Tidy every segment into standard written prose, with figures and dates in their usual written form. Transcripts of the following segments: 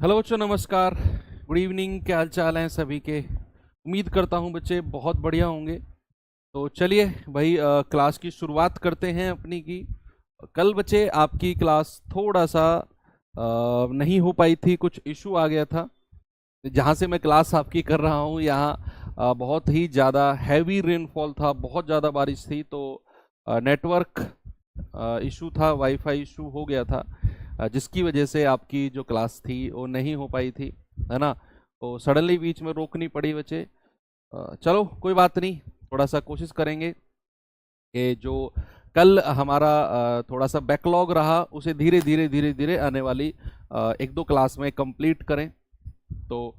Hello बच्चों, नमस्कार। Good evening. क्या हाल चाल हैं सभी के? उम्मीद करता हूं बच्चे बहुत बढ़िया होंगे। तो चलिए भाई, क्लास की शुरुआत करते हैं अपनी की। कल बच्चे आपकी क्लास थोड़ा सा नहीं हो पाई थी, कुछ इशू आ गया था। जहाँ से मैं क्लास आपकी कर रहा हूँ यहाँ बहुत ही ज़्यादा हैवी रेनफॉल था, बहुत ज़्यादा बारिश थी, तो नेटवर्क इशू था, वाईफाई इशू हो गया था, जिसकी वजह से आपकी जो क्लास थी वो नहीं हो पाई थी, है ना। तो सडनली बीच में रोकनी पड़ी बच्चे। चलो कोई बात नहीं, थोड़ा सा कोशिश करेंगे कि जो कल हमारा थोड़ा सा बैकलॉग रहा उसे धीरे धीरे धीरे धीरे आने वाली एक दो क्लास में कंप्लीट करें। तो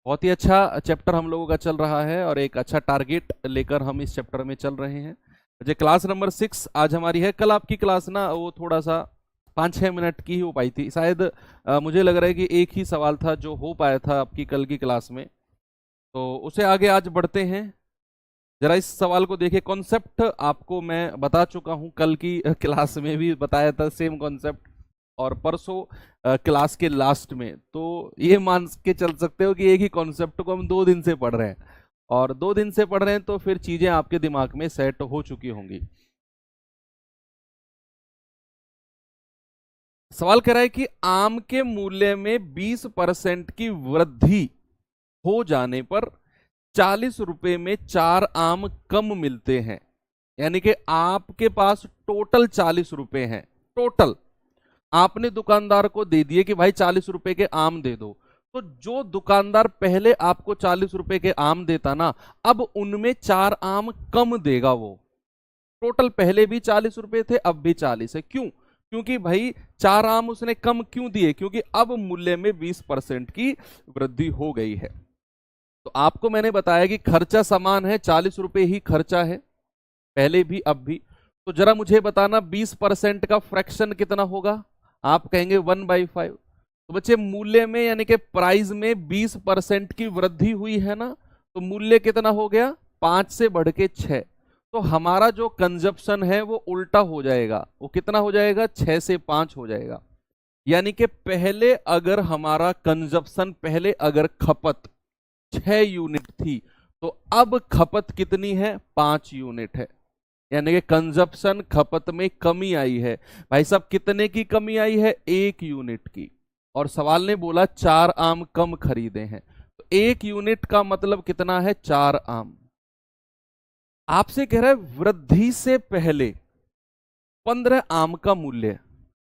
बहुत ही अच्छा चैप्टर हम लोगों का चल रहा है और एक अच्छा टारगेट लेकर हम इस चैप्टर में चल रहे हैं। जो क्लास नंबर 6 आज हमारी है। कल आपकी क्लास ना वो थोड़ा सा 5-6 मिनट की ही हो पाई थी शायद। मुझे लग रहा है कि एक ही सवाल था जो हो पाया था आपकी कल की क्लास में, तो उसे आगे आज बढ़ते हैं। जरा इस सवाल को देखिए। कॉन्सेप्ट आपको मैं बता चुका हूं, कल की क्लास में भी बताया था सेम कॉन्सेप्ट, और परसों क्लास के लास्ट में। तो ये मान के चल सकते हो कि एक ही कॉन्सेप्ट को हम 2 दिन से पढ़ रहे हैं, और 2 दिन से पढ़ रहे हैं तो फिर चीजें आपके दिमाग में सेट हो चुकी होंगी। सवाल कह रहा है कि आम के मूल्य में 20% की वृद्धि हो जाने पर 40 रुपए में 4 आम कम मिलते हैं। यानी कि आपके पास टोटल 40 रुपए हैं। टोटल आपने दुकानदार को दे दिए कि भाई 40 रुपए के आम दे दो। तो जो दुकानदार पहले आपको 40 रुपए के आम देता ना, अब उनमें 4 आम कम देगा वो। टोटल पहले भी 40 रुपए थे, अब भी 40 है। क्यों? क्योंकि भाई 4 आम उसने कम क्यों दिए? क्योंकि अब मूल्य में 20% की वृद्धि हो गई है। तो आपको मैंने बताया कि खर्चा समान है, 40 रुपए ही खर्चा है, पहले भी अब भी। तो जरा मुझे बताना 20% का फ्रैक्शन कितना होगा? आप कहेंगे 1/5। तो बच्चे मूल्य में यानी कि प्राइस में 20% की वृद्धि हुई है ना, तो मूल्य कितना हो गया? 5 से बढ़ के 6। तो हमारा जो कंजप्शन है वो उल्टा हो जाएगा। वो कितना हो जाएगा? 6 से 5 हो जाएगा। यानी कि पहले अगर हमारा कंजप्शन, पहले अगर खपत 6 यूनिट थी, तो अब खपत कितनी है? 5 यूनिट है। यानी कि कंजप्शन, खपत में कमी आई है। भाई साहब कितने की कमी आई है? 1 यूनिट की। और सवाल ने बोला 4 आम कम खरीदे हैं, तो 1 यूनिट का मतलब कितना है? 4 आम। आपसे कह रहा है वृद्धि से पहले 15 आम का मूल्य।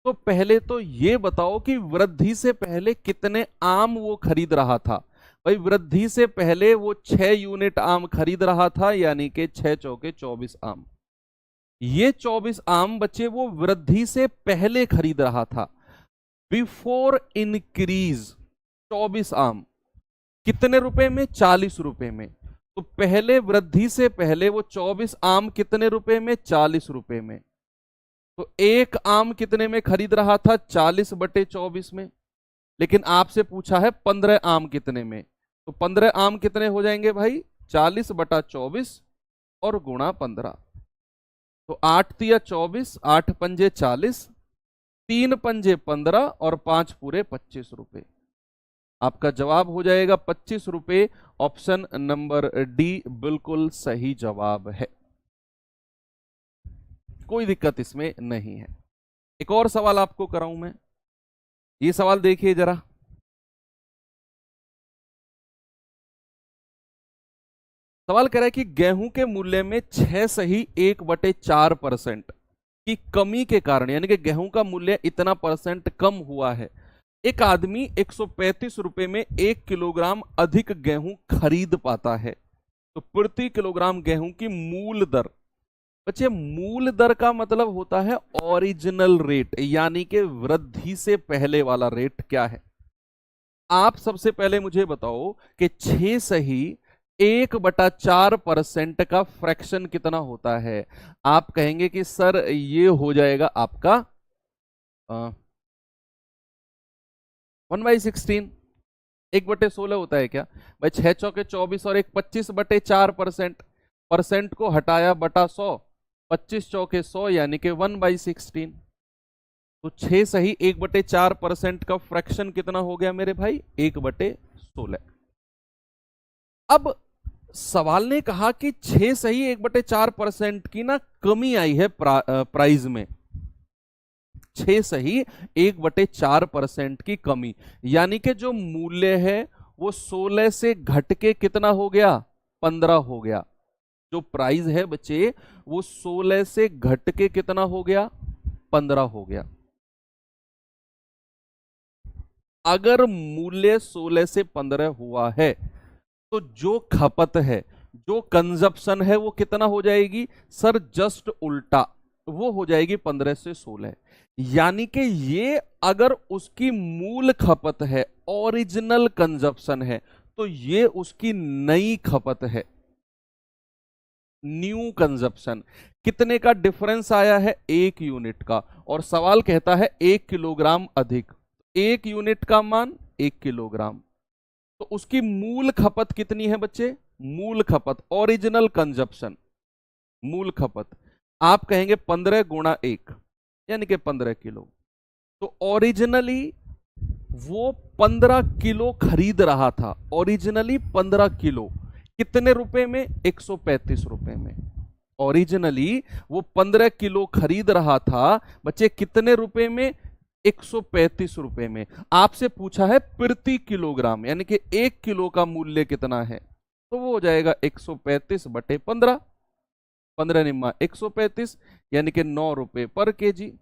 तो पहले तो ये बताओ कि वृद्धि से पहले कितने आम वो खरीद रहा था। भाई वृद्धि से पहले वो 6 यूनिट आम खरीद रहा था, यानी कि 6 चौके 24 आम। ये 24 आम बच्चे वो वृद्धि से पहले खरीद रहा था, बिफोर इंक्रीज। 24 आम कितने रुपए में? 40 रुपए में। तो पहले वृद्धि से पहले वो 24 आम कितने रुपए में? 40 रुपए में। तो एक आम कितने में खरीद रहा था? 40/24 में। लेकिन आपसे पूछा है 15 आम कितने में, तो 15 आम कितने हो जाएंगे भाई? 40/24 और गुणा 15। तो 8 तिया 24, 8 पंजे 40, 3 पंजे 15 और 5 पूरे 25 रुपए। आपका जवाब हो जाएगा 25 रुपए। ऑप्शन नंबर डी बिल्कुल सही जवाब है, कोई दिक्कत इसमें नहीं है। एक और सवाल आपको कराऊं मैं। ये सवाल देखिए जरा। सवाल कह रहा है कि गेहूं के मूल्य में 6 सही 1/4% की कमी के कारण, यानी कि गेहूं का मूल्य इतना परसेंट कम हुआ है, एक आदमी 135 रुपए में 1 किलोग्राम अधिक गेहूं खरीद पाता है। तो प्रति किलोग्राम गेहूं की मूल दर। बच्चे मूल दर का मतलब होता है ओरिजिनल रेट, यानी कि वृद्धि से पहले वाला रेट क्या है। आप सबसे पहले मुझे बताओ कि 6 सही 1/4% का फ्रैक्शन कितना होता है। आप कहेंगे कि सर ये हो जाएगा आपका 1/16। 1/16 होता है क्या भाई? 6 चौके 24 और एक 25/4%। परसेंट को हटाया बटा 100, 25 चौके 100, यानी कि 1/16। तो 6 सही 1/4% का फ्रैक्शन कितना हो गया मेरे भाई? 1/16। अब सवाल ने कहा कि 6 सही 1/4% की ना कमी आई है प्राइस में। 6 सही 1/4% की कमी, यानी कि जो मूल्य है वो 16 से घट के कितना हो गया? 15 हो गया। जो प्राइस है बच्चे वो 16 से घट के कितना हो गया? 15 हो गया। अगर मूल्य 16 से 15 हुआ है तो जो खपत है, जो कंजप्शन है वो कितना हो जाएगी सर? जस्ट उल्टा, वो हो जाएगी 15 से 16। यानी कि ये अगर उसकी मूल खपत है, ओरिजिनल कंजप्शन है, तो ये उसकी नई खपत है, न्यू कंजप्शन। कितने का डिफरेंस आया है? 1 यूनिट का। और सवाल कहता है 1 किलोग्राम अधिक। 1 यूनिट का मान 1 किलोग्राम। तो उसकी मूल खपत कितनी है बच्चे? मूल खपत, ओरिजिनल कंजप्शन, मूल खपत आप कहेंगे 15 गुणा 1 यानी कि 15 किलो। तो ओरिजिनली वो 15 किलो खरीद रहा था, ओरिजिनली 15 किलो। कितने रुपए में? 135 रुपए में। ओरिजिनली वो 15 किलो खरीद रहा था बच्चे, कितने रुपए में? 135 रुपए में। आपसे पूछा है प्रति किलोग्राम, यानी कि 1 किलो का मूल्य कितना है, तो वो हो जाएगा 135/15। 15 निम्मा 135, यानी कि 9 रुपए पर केजी।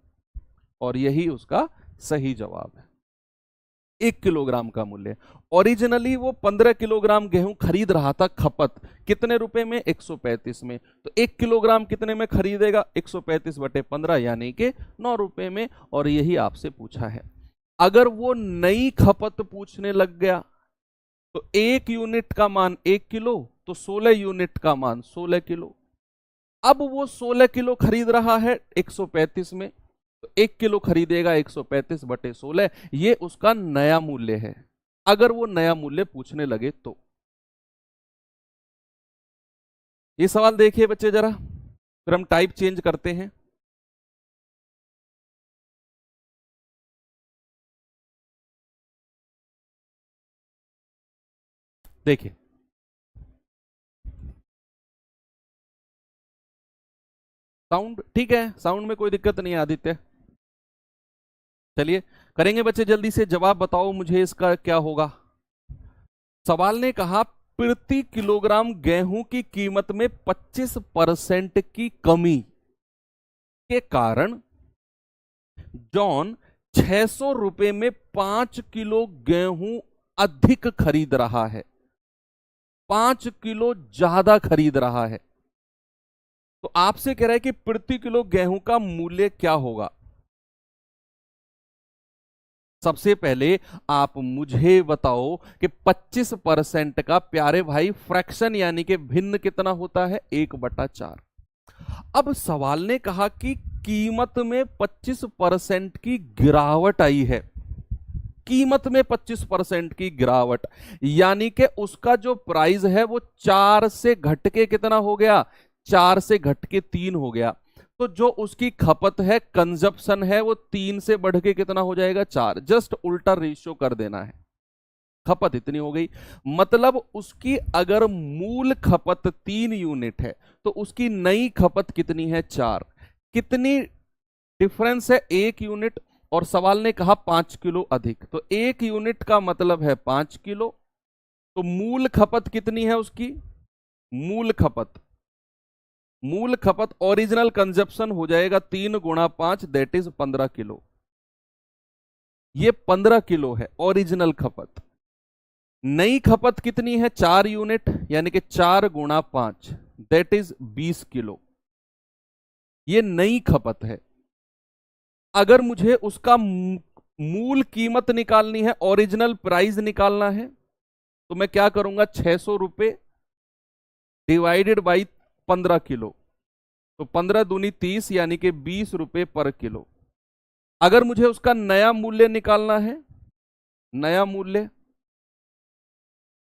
और यही उसका सही जवाब है। 1 किलोग्राम का मूल्य। ओरिजिनली वो 15 किलोग्राम गेहूं खरीद रहा था, खपत कितने रुपए में? 135 में। तो 1 किलोग्राम कितने में खरीदेगा? 135/15 यानी कि 9 रुपए में। और यही आपसे पूछा है। अगर वो नई खपत पूछने लग गया तो 1 यूनिट का मान 1 किलो, तो 16 यूनिट का मान 16 किलो। अब वो 16 किलो खरीद रहा है 135 में, तो 1 किलो खरीदेगा 135/16, ये उसका नया मूल्य है। अगर वो नया मूल्य पूछने लगे तो। ये सवाल देखिए बच्चे जरा, फिर हम टाइप चेंज करते हैं। देखिए साउंड ठीक है, साउंड में कोई दिक्कत नहीं है आदित्य। चलिए करेंगे बच्चे, जल्दी से जवाब बताओ मुझे इसका क्या होगा। सवाल ने कहा प्रति किलोग्राम गेहूं की कीमत में 25% की कमी के कारण जॉन 600 रुपए में 5 किलो गेहूं अधिक खरीद रहा है, 5 किलो ज्यादा खरीद रहा है। तो आपसे कह रहा है कि प्रति किलो गेहूं का मूल्य क्या होगा। सबसे पहले आप मुझे बताओ कि 25% का प्यारे भाई फ्रैक्शन यानी कि भिन्न कितना होता है? 1/4। अब सवाल ने कहा कि कीमत में 25% की गिरावट आई है, कीमत में 25% की गिरावट, यानी कि उसका जो प्राइस है वो 4 से घट के कितना हो गया? 4 से घट के 3 हो गया। तो जो उसकी खपत है, कंजप्शन है, वो 3 से बढ़ के कितना हो जाएगा? 4। जस्ट उल्टा रेशियो कर देना है। खपत इतनी हो गई, मतलब उसकी अगर मूल खपत 3 यूनिट है तो उसकी नई खपत कितनी है? 4। कितनी डिफरेंस है? 1 यूनिट। और सवाल ने कहा 5 किलो अधिक, तो 1 यूनिट का मतलब है 5 किलो। तो मूल खपत कितनी है उसकी? मूल खपत, मूल खपत ओरिजिनल कंजप्शन हो जाएगा 3 गुणा 5 दैट इज 15 किलो। ये 15 किलो है ओरिजिनल खपत। नई खपत कितनी है? 4 यूनिट, यानी कि 4 गुणा 5 दैट इज 20 किलो। ये नई खपत है। अगर मुझे उसका मूल कीमत निकालनी है, ओरिजिनल प्राइस निकालना है, तो मैं क्या करूंगा? 600 रुपए डिवाइडेड बाई 15 किलो, तो 15 दूनी 30 यानी कि 20 रुपए पर किलो। अगर मुझे उसका नया मूल्य निकालना है, नया मूल्य,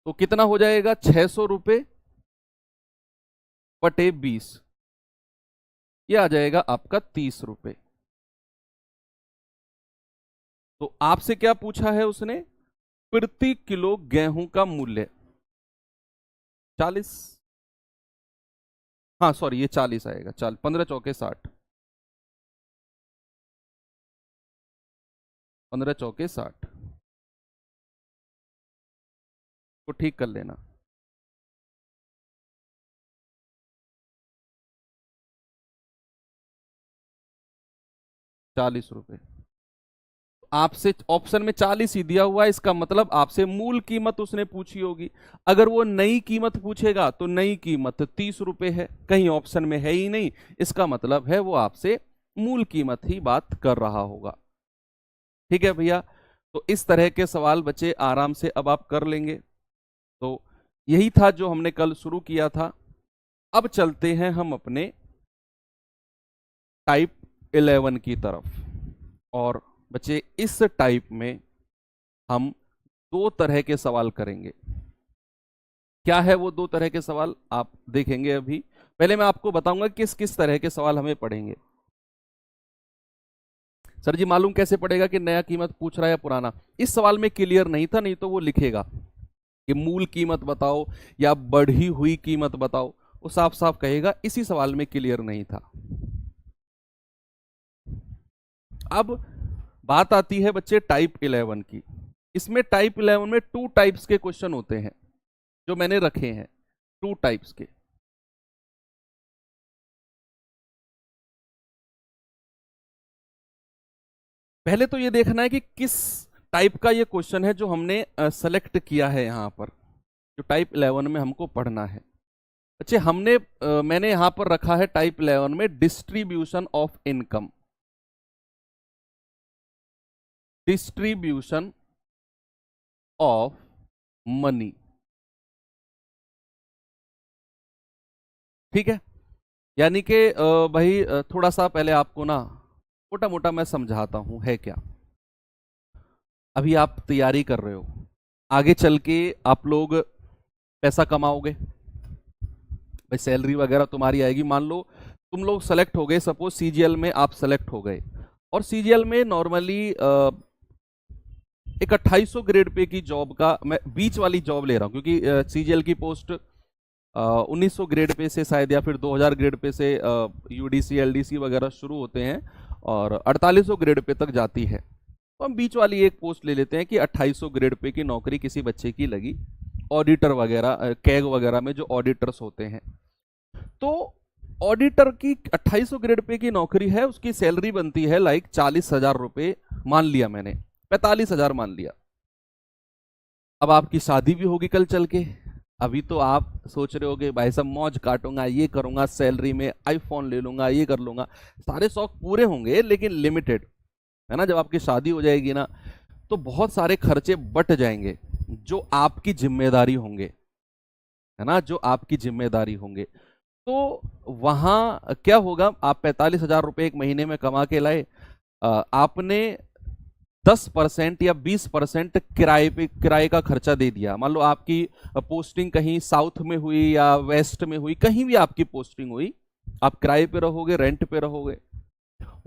तो कितना हो जाएगा? 600 रुपए बटे 20, ये आ जाएगा आपका 30 रुपए। तो आपसे क्या पूछा है उसने? प्रति किलो गेहूं का मूल्य 40, हाँ सॉरी ये 40 आएगा, 15 चौके 60, 15 चौके 60 को ठीक कर लेना। ₹40 आपसे ऑप्शन में 40 ही दिया हुआ है, इसका मतलब आपसे मूल कीमत उसने पूछी होगी। अगर वो नई कीमत पूछेगा तो नई कीमत ₹30 है, कहीं ऑप्शन में है ही नहीं, इसका मतलब है वो आपसे मूल कीमत ही बात कर रहा होगा। ठीक है भैया, तो इस तरह के सवाल बच्चे आराम से अब आप कर लेंगे। तो यही था जो हमने कल शुरू किया था। अब चलते हैं हम अपने टाइप 11 की तरफ। और बच्चे इस टाइप में हम दो तरह के सवाल करेंगे। क्या है वो दो तरह के सवाल आप देखेंगे अभी। पहले मैं आपको बताऊंगा किस किस तरह के सवाल हमें पढ़ेंगे। सर जी मालूम कैसे पड़ेगा कि नया कीमत पूछ रहा है या पुराना? इस सवाल में क्लियर नहीं था, नहीं तो वो लिखेगा कि मूल कीमत बताओ या बढ़ी हुई कीमत बताओ, वो साफ साफ कहेगा। इसी सवाल में क्लियर नहीं था। अब बात आती है बच्चे टाइप 11 की। इसमें टाइप 11 में 2 टाइप्स के क्वेश्चन होते हैं जो मैंने रखे हैं, 2 टाइप्स के। पहले तो ये देखना है कि किस टाइप का ये क्वेश्चन है जो हमने सेलेक्ट किया है यहां पर, जो टाइप 11 में हमको पढ़ना है। अच्छा मैंने यहां पर रखा है टाइप 11 में distribution of income, distribution of money. ठीक है, यानी कि भाई थोड़ा सा पहले आपको ना मोटा मोटा मैं समझाता हूं है क्या। अभी आप तैयारी कर रहे हो, आगे चल के आप लोग पैसा कमाओगे, भाई सैलरी वगैरह तुम्हारी आएगी। मान लो तुम लोग सेलेक्ट हो गए, सपोज सीजीएल में आप सेलेक्ट हो गए, और सीजीएल में नॉर्मली एक 2800 ग्रेड पे की जॉब का, मैं बीच वाली जॉब ले रहा हूँ क्योंकि सीजीएल की पोस्ट 1900 ग्रेड पे से शायद या फिर 2000 ग्रेड पे से यूडीसी एलडीसी वगैरह शुरू होते हैं और 4800 ग्रेड पे तक जाती है। तो हम बीच वाली एक पोस्ट ले लेते हैं कि 2800 ग्रेड पे की नौकरी किसी बच्चे की लगी, ऑडिटर वगैरह कैग वगैरह में जो ऑडिटर्स होते हैं। तो ऑडिटर की 2800 ग्रेड पे की नौकरी है, उसकी सैलरी बनती है लाइक 40,000 रुपये, मान लिया मैंने 45,000 मान लिया। अब आपकी शादी भी होगी कल चल के, अभी तो आप सोच रहे होगे भाई साहब मौज काटूंगा, ये करूंगा, सैलरी में आईफोन ले लूंगा, ये कर लूंगा, सारे शौक पूरे होंगे लेकिन लिमिटेड है ना। जब आपकी शादी हो जाएगी ना तो बहुत सारे खर्चे बट जाएंगे जो आपकी जिम्मेदारी होंगे, है ना, जो आपकी जिम्मेदारी होंगे। तो वहां क्या होगा, आप 45,000 रुपये एक महीने में कमा के लाए, आपने 10% या 20% किराए का खर्चा दे दिया। मान लो आपकी पोस्टिंग कहीं साउथ में हुई या वेस्ट में हुई, कहीं भी आपकी पोस्टिंग हुई, आप किराए पे रहोगे, रेंट पे रहोगे,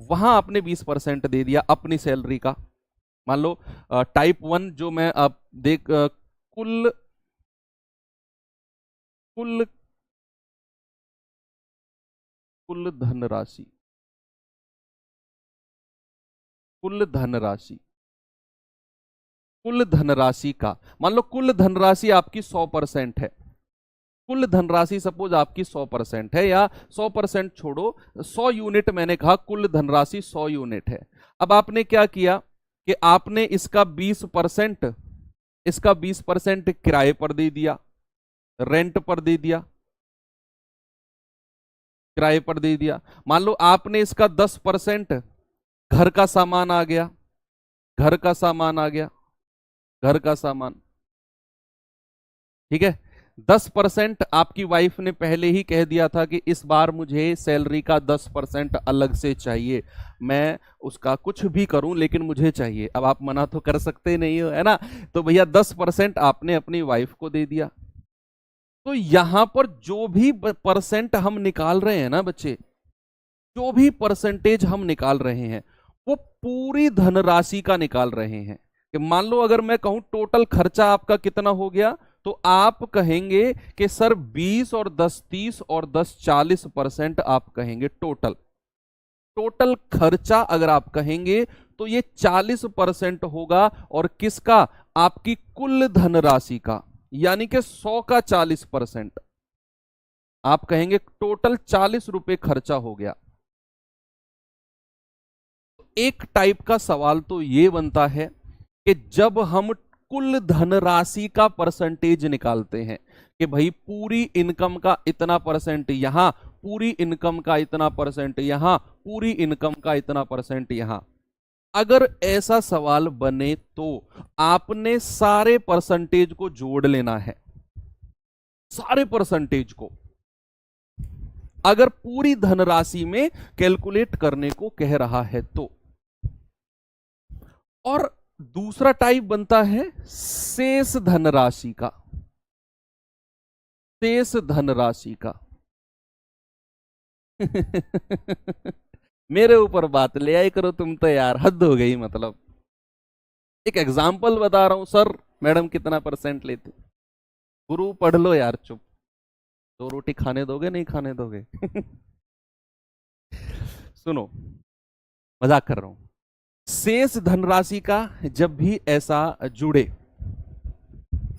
वहां आपने 20% दे दिया अपनी सैलरी का। मान लो टाइप 1 जो मैं आप देख कुल कुल कुल धनराशि, कुल धनराशि, कुल धनराशि का, मान लो कुल धनराशि आपकी 100% है। कुल धनराशि सपोज आपकी 100% है, या 100% छोड़ो, 100 यूनिट मैंने कहा, कुल धनराशि 100 यूनिट है। अब आपने क्या किया कि आपने इसका 20% किराए पर दे दिया, रेंट पर दे दिया, किराए पर दे दिया। मान लो आपने इसका 10% घर का सामान आ गया, घर का सामान आ गया, घर का सामान, ठीक है। 10% आपकी वाइफ ने पहले ही कह दिया था कि इस बार मुझे सैलरी का 10% अलग से चाहिए, मैं उसका कुछ भी करूं लेकिन मुझे चाहिए। अब आप मना तो कर सकते नहीं हो, है ना। तो भैया 10% आपने अपनी वाइफ को दे दिया। तो यहां पर जो भी परसेंट हम निकाल रहे हैं ना बच्चे, जो भी परसेंटेज हम निकाल रहे हैं, वो पूरी धनराशि का निकाल रहे हैं। कि मान लो अगर मैं कहूं टोटल खर्चा आपका कितना हो गया, तो आप कहेंगे कि सर 20 और 10 30 और 10 40% आप कहेंगे टोटल। टोटल खर्चा अगर आप कहेंगे तो ये 40% होगा, और किसका? आपकी कुल धनराशि का, यानी कि 100 का 40%। आप कहेंगे टोटल 40 रुपए खर्चा हो गया। एक टाइप का सवाल तो ये बनता है कि जब हम कुल धनराशि का परसेंटेज निकालते हैं कि भाई पूरी इनकम का इतना परसेंट यहां, पूरी इनकम का इतना परसेंट यहां, पूरी इनकम का इतना परसेंट यहां, अगर ऐसा सवाल बने तो आपने सारे परसेंटेज को जोड़ लेना है। सारे परसेंटेज को अगर पूरी धनराशि में कैलकुलेट करने को कह रहा है तो। और दूसरा टाइप बनता है शेष धनराशि का। शेष धनराशि का मेरे ऊपर बात ले आई करो तुम तो यार, हद हो गई। मतलब एक एग्जाम्पल बता रहा हूं, सर मैडम कितना परसेंट लेती? गुरु पढ़ लो यार, चुप। 2 रोटी खाने दोगे, नहीं खाने दोगे? सुनो, मजाक कर रहा हूं। शेष धनराशि का जब भी ऐसा जुड़े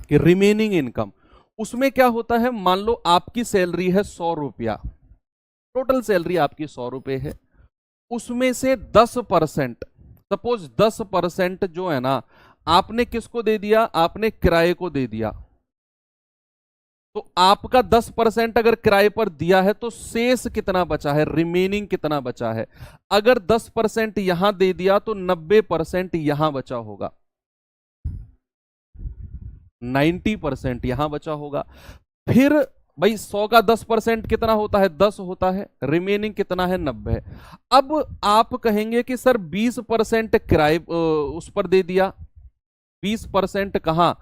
कि रिमेनिंग इनकम, उसमें क्या होता है, मान लो आपकी सैलरी है 100 रुपया, टोटल सैलरी आपकी 100 रुपए है, उसमें से 10%, सपोज 10% जो है ना, आपने किसको दे दिया? आपने किराए को दे दिया। तो आपका 10% अगर किराए पर दिया है तो शेष कितना बचा है, रिमेनिंग कितना बचा है? अगर 10% यहां दे दिया तो 90% यहां बचा होगा, 90% यहां बचा होगा। फिर भाई 100 का 10% कितना होता है? 10 होता है। रिमेनिंग कितना है? 90। अब आप कहेंगे कि सर 20% किराए उस पर दे दिया। 20% कहां?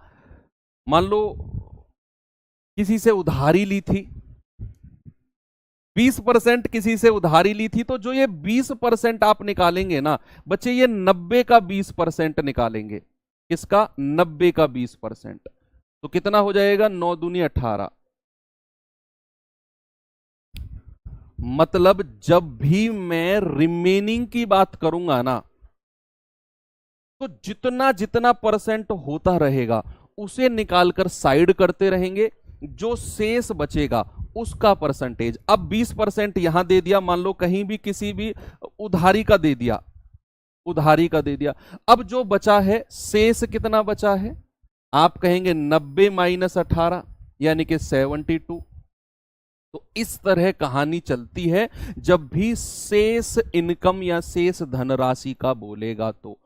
मान लो किसी से उधारी ली थी, 20% किसी से उधारी ली थी, तो जो ये 20% आप निकालेंगे ना बच्चे, ये 90 का 20% निकालेंगे। किसका? 90 का 20%। तो कितना हो जाएगा? 9 दूनी 18। मतलब जब भी मैं रिमेनिंग की बात करूंगा ना, तो जितना जितना परसेंट होता रहेगा उसे निकालकर साइड करते रहेंगे, जो शेष बचेगा उसका परसेंटेज। अब 20% यहां दे दिया, मान लो कहीं भी किसी भी उधारी का दे दिया, उधारी का दे दिया। अब जो बचा है, शेष कितना बचा है? आप कहेंगे 90 माइनस 18, यानी कि 72। तो इस तरह कहानी चलती है जब भी शेष इनकम या शेष धनराशि का बोलेगा तो।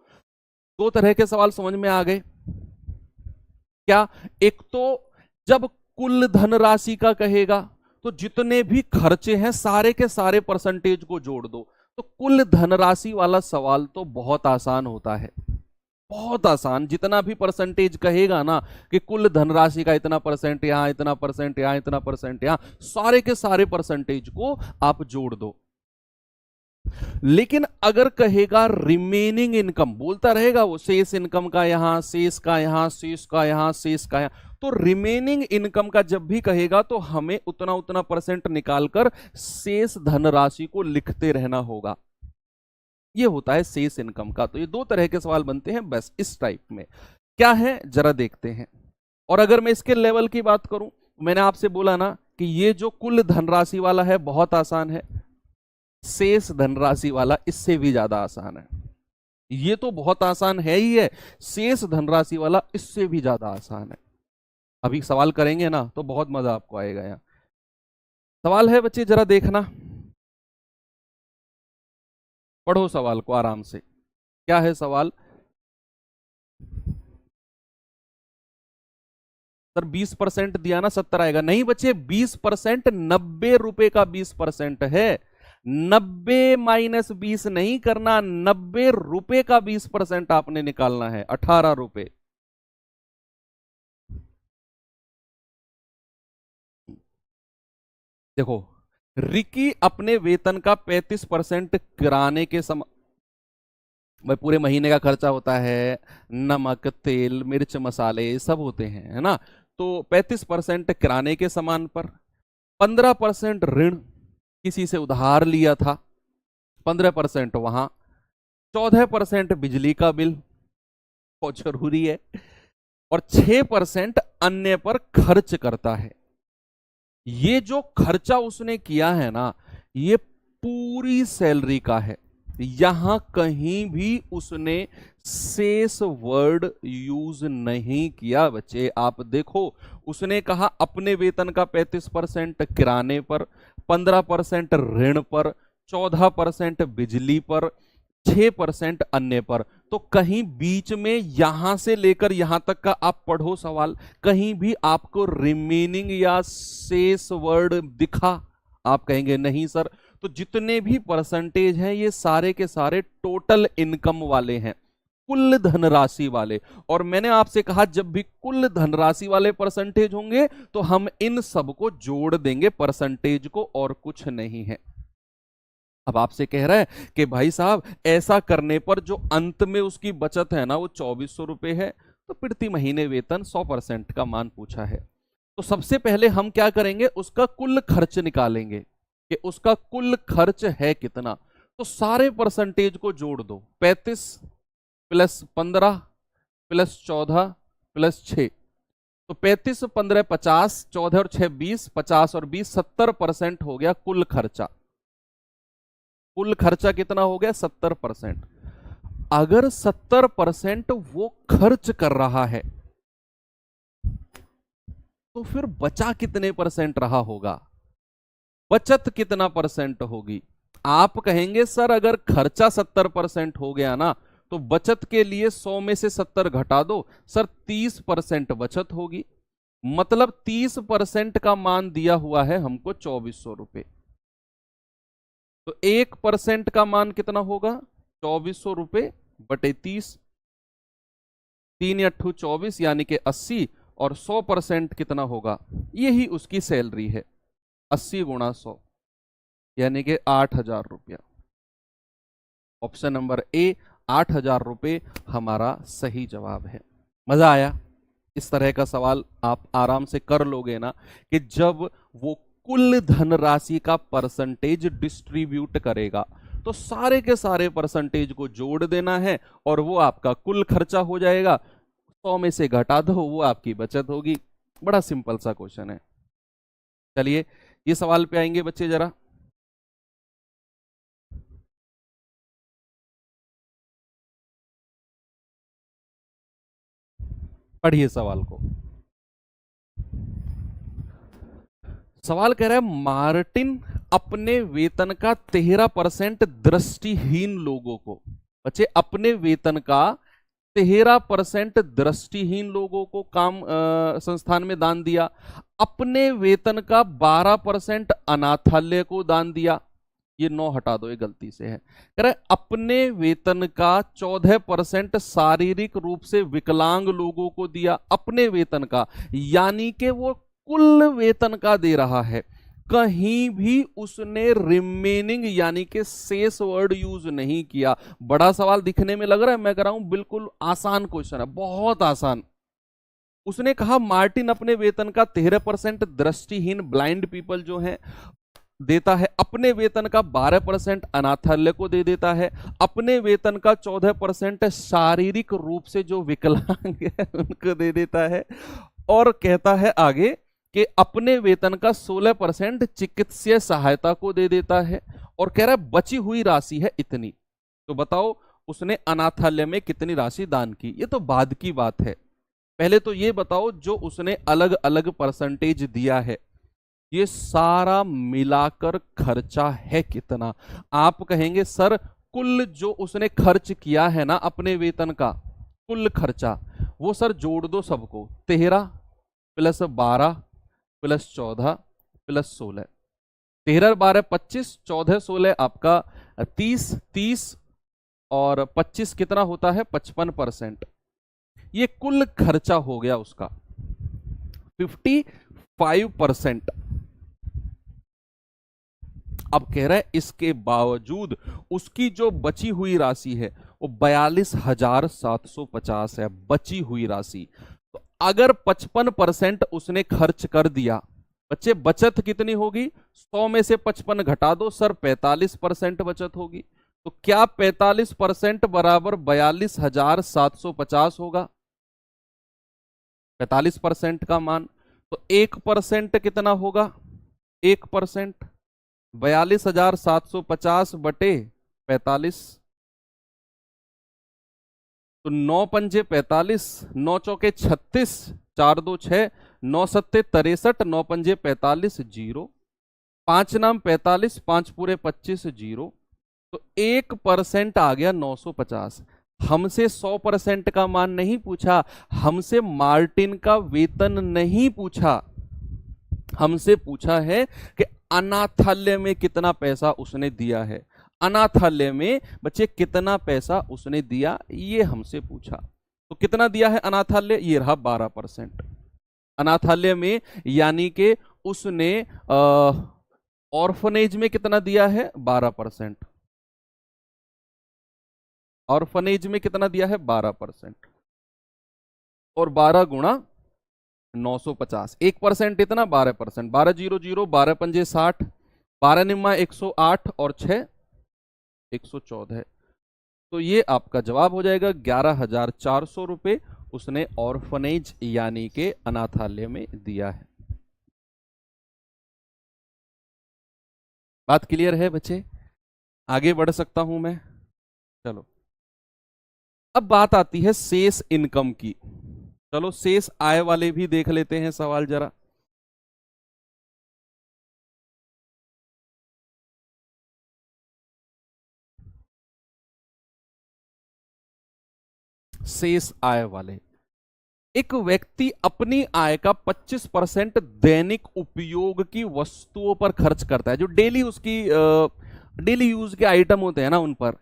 2 तरह के सवाल समझ में आ गए क्या? एक तो जब कुल धनराशि का कहेगा तो जितने भी खर्चे हैं सारे के सारे परसेंटेज को जोड़ दो। तो कुल धनराशि वाला सवाल तो बहुत आसान होता है, बहुत आसान। जितना भी परसेंटेज कहेगा ना कि कुल धनराशि का इतना परसेंट यहां, इतना परसेंट यहां, इतना परसेंट यहां, सारे के सारे परसेंटेज को आप जोड़ दो। लेकिन अगर कहेगा रिमेनिंग इनकम, बोलता रहेगा वो शेष इनकम का यहां, शेष का यहां, शेष का यहां, शेष का यहां, तो रिमेनिंग इनकम का जब भी कहेगा तो हमें उतना उतना परसेंट निकालकर शेष धनराशि को लिखते रहना होगा। ये होता है शेष इनकम का। तो ये 2 तरह के सवाल बनते हैं बस इस टाइप में। क्या है जरा देखते हैं। और अगर मैं इसके लेवल की बात करूं, मैंने आपसे बोला ना कि ये जो कुल धनराशि वाला है बहुत आसान है, शेष धनराशि वाला इससे भी ज्यादा आसान है। ये तो बहुत आसान है ही है, शेष धनराशि वाला इससे भी ज्यादा आसान है। अभी सवाल करेंगे ना तो बहुत मजा आपको आएगा। यहाँ सवाल है बच्चे, जरा देखना, पढ़ो सवाल को आराम से। क्या है सवाल? सर 20% दिया ना 70 आएगा। नहीं बच्चे, 20% 90 रुपए का 20% है। 90 माइनस 20 नहीं करना, 90 रुपए का 20% आपने निकालना है, 18 रुपए। देखो, रिकी अपने वेतन का 35% किराने के भाई पूरे महीने का खर्चा होता है, नमक तेल मिर्च मसाले सब होते हैं, है ना। तो 35% किराने के सामान पर, 15% ऋण, किसी से उधार लिया था, 15% वहां, 14% बिजली का बिल, बहुत जरूरी है, और 6% अन्य पर खर्च करता है। ये जो खर्चा उसने किया है ना, ये पूरी सैलरी का है। यहां कहीं भी उसने शेष वर्ड यूज नहीं किया बच्चे। आप देखो, उसने कहा अपने वेतन का 35% किराने पर, 15% ऋण पर, 14% बिजली पर, 6% अन्य पर। तो कहीं बीच में यहां से लेकर यहां तक का आप पढ़ो सवाल, कहीं भी आपको रिमेनिंग या शेष वर्ड दिखा? आप कहेंगे नहीं सर। तो जितने भी परसेंटेज हैं ये सारे के सारे टोटल इनकम वाले हैं, कुल धनराशि वाले। और मैंने आपसे कहा जब भी कुल धनराशि वाले परसेंटेज होंगे तो हम इन सब को जोड़ देंगे परसेंटेज को, और कुछ नहीं है। अब आपसे कह रहा है कि भाई साहब ऐसा करने पर जो अंत में उसकी बचत है ना वो 2400 रुपए है, तो प्रति महीने वेतन 100% का मान पूछा है। तो सबसे पहले हम क्या करेंगे, उसका कुल खर्च निकालेंगे कि उसका कुल खर्च है कितना। तो सारे परसेंटेज को जोड़ दो, 35 प्लस 15 प्लस 14 प्लस 6। तो 35 15 50, 14 और 6 20, 50 और 20 70% हो गया कुल खर्चा। कुल खर्चा कितना हो गया? 70%। अगर 70% वो खर्च कर रहा है तो फिर बचा कितने परसेंट रहा होगा? बचत कितना परसेंट होगी? आप कहेंगे सर अगर खर्चा 70% हो गया ना तो बचत के लिए 100 में से 70 घटा दो। सर 30% बचत होगी, मतलब 30% का मान दिया हुआ है हमको 2400 रुपए। तो 1% का मान कितना होगा? 2400 रुपए बटे 30, 3 अट्ठू 24 यानी कि 80, और 100% कितना होगा? यही उसकी सैलरी है, 80 गुणा 100 यानी कि 8000 रुपया। ऑप्शन नंबर ए 8000 रुपये हमारा सही जवाब है। मजा आया? इस तरह का सवाल आप आराम से कर लोगे ना, कि जब वो कुल धनराशि का परसेंटेज डिस्ट्रीब्यूट करेगा तो सारे के सारे परसेंटेज को जोड़ देना है और वो आपका कुल खर्चा हो जाएगा, 100 में से घटा दो वो आपकी बचत होगी। बड़ा सिंपल सा क्वेश्चन है। चलिए ये सवाल पे आएंगे बच्चे जरा। पढ़िए सवाल को। सवाल कह रहा है मार्टिन अपने वेतन का 13% दृष्टिहीन लोगों को, बच्चे अपने वेतन का 13% दृष्टिहीन लोगों को काम संस्थान में दान दिया, अपने वेतन का 12% अनाथालय को दान दिया। ये 9 हटा दो, ये गलती से है। कह रहे अपने वेतन का 14% शारीरिक रूप से विकलांग लोगों को दिया, अपने वेतन का, यानी कि वो कुल वेतन का दे रहा है। कहीं भी उसने रिमेनिंग यानी कि शेष वर्ड यूज नहीं किया। बड़ा सवाल दिखने में लग रहा है, मैं कह रहा हूं बिल्कुल आसान क्वेश्चन है, बहुत आसान। उसने कहा मार्टिन अपने वेतन का 13% दृष्टिहीन ब्लाइंड पीपल जो हैं देता है, अपने वेतन का 12% अनाथालय को दे देता है, अपने वेतन का 14% शारीरिक रूप से जो विकलांग है उनको दे देता है, और कहता है आगे कि अपने वेतन का 16% चिकित्सीय सहायता को दे देता है, और कह रहा है बची हुई राशि है इतनी। तो बताओ उसने अनाथालय में कितनी राशि दान की? ये तो बाद की बात है, पहले तो ये बताओ जो उसने अलग अलग परसेंटेज दिया है ये सारा मिलाकर खर्चा है कितना? आप कहेंगे सर कुल जो उसने खर्च किया है ना अपने वेतन का कुल खर्चा, वो सर जोड़ दो सबको, 13 प्लस 12 प्लस 14 प्लस 16, 13 12 25, 14 16 आपका 30, 30 और 25 कितना होता है? 55%। ये कुल खर्चा हो गया उसका 55%। अब कह रहा है इसके बावजूद उसकी जो बची हुई राशि है वो 42,750 है बची हुई राशि। तो अगर 55% उसने खर्च कर दिया, बच्चे बचत कितनी होगी? 100 में से 55 घटा दो सर, 45% बचत होगी। तो क्या 45% बराबर 42,750 होगा? 45% का मान। तो 1% कितना होगा? 1% 42,750 बटे 45, तो 9 पंजे 45, 9 चौके 36, 4 2 6, 9 सत्ते 63, 9 पंजे 45, 0, 5 नाम 45, 5 पूरे 25, 0। तो 1% आ गया 950। हमसे 100% का मान नहीं पूछा, हमसे मार्टिन का वेतन नहीं पूछा, हमसे पूछा है कि अनाथालय में कितना पैसा उसने दिया है। अनाथालय में बच्चे कितना पैसा उसने दिया, ये हमसे पूछा। तो कितना दिया है अनाथालय? ये रहा 12%। अनाथालय में यानी कि उसने ऑर्फनेज में कितना दिया है? 12%। ऑर्फनेज में कितना दिया है? 12%। और 12 गुणा 950, 1% इतना 12%, 12 0 0, 12 पंजे 60, 12 निम्मा 108 और 6 114 है। तो ये आपका जवाब हो जाएगा 11,400 रुपए उसने ऑर्फनेज यानी के अनाथालय में दिया है। बात क्लियर है बच्चे? आगे बढ़ सकता हूं मैं? चलो, अब बात आती है शेष इनकम की। चलो शेष आय वाले भी देख लेते हैं सवाल जरा। शेष आय वाले, एक व्यक्ति अपनी आय का 25% दैनिक उपयोग की वस्तुओं पर खर्च करता है, जो डेली उसकी डेली यूज के आइटम होते हैं ना, उन पर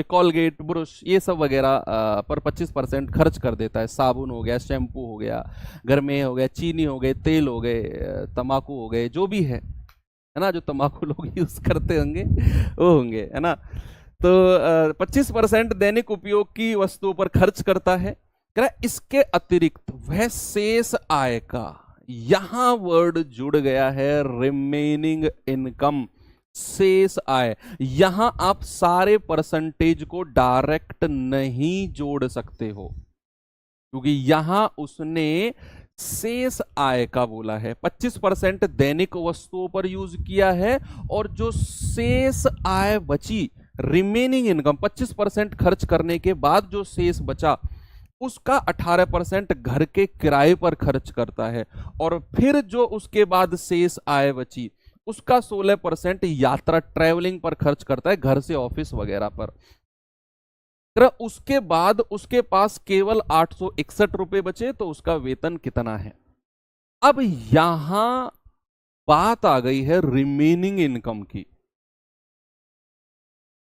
कॉलगेट, ब्रश, ये सब वगैरह पर 25% खर्च कर देता है। साबुन हो गया, शैम्पू हो गया, घर में हो गया, चीनी हो गए, तेल हो गए, तंबाकू हो गए, जो भी है ना, जो तंबाकू लोग यूज करते होंगे वो होंगे, है ना। तो 25% दैनिक उपयोग की वस्तुओं पर खर्च करता है। इसके अतिरिक्त वह शेष आय का, यहां वर्ड जुड़ गया है रिमेनिंग इनकम, शेष आय। यहां आप सारे परसेंटेज को डायरेक्ट नहीं जोड़ सकते हो, क्योंकि यहां उसने शेष आय का बोला है। 25% दैनिक वस्तुओं पर यूज किया है, और जो शेष आय बची, रिमेनिंग इनकम, 25% खर्च करने के बाद जो शेष बचा, उसका 18% घर के किराए पर खर्च करता है, और फिर जो उसके बाद शेष आय बची, उसका 16% यात्रा, ट्रैवलिंग पर खर्च करता है, घर से ऑफिस वगैरह पर। उसके बाद उसके पास केवल 861 रुपए बचे, तो उसका वेतन कितना है? अब यहां बात आ गई है रिमेनिंग इनकम की।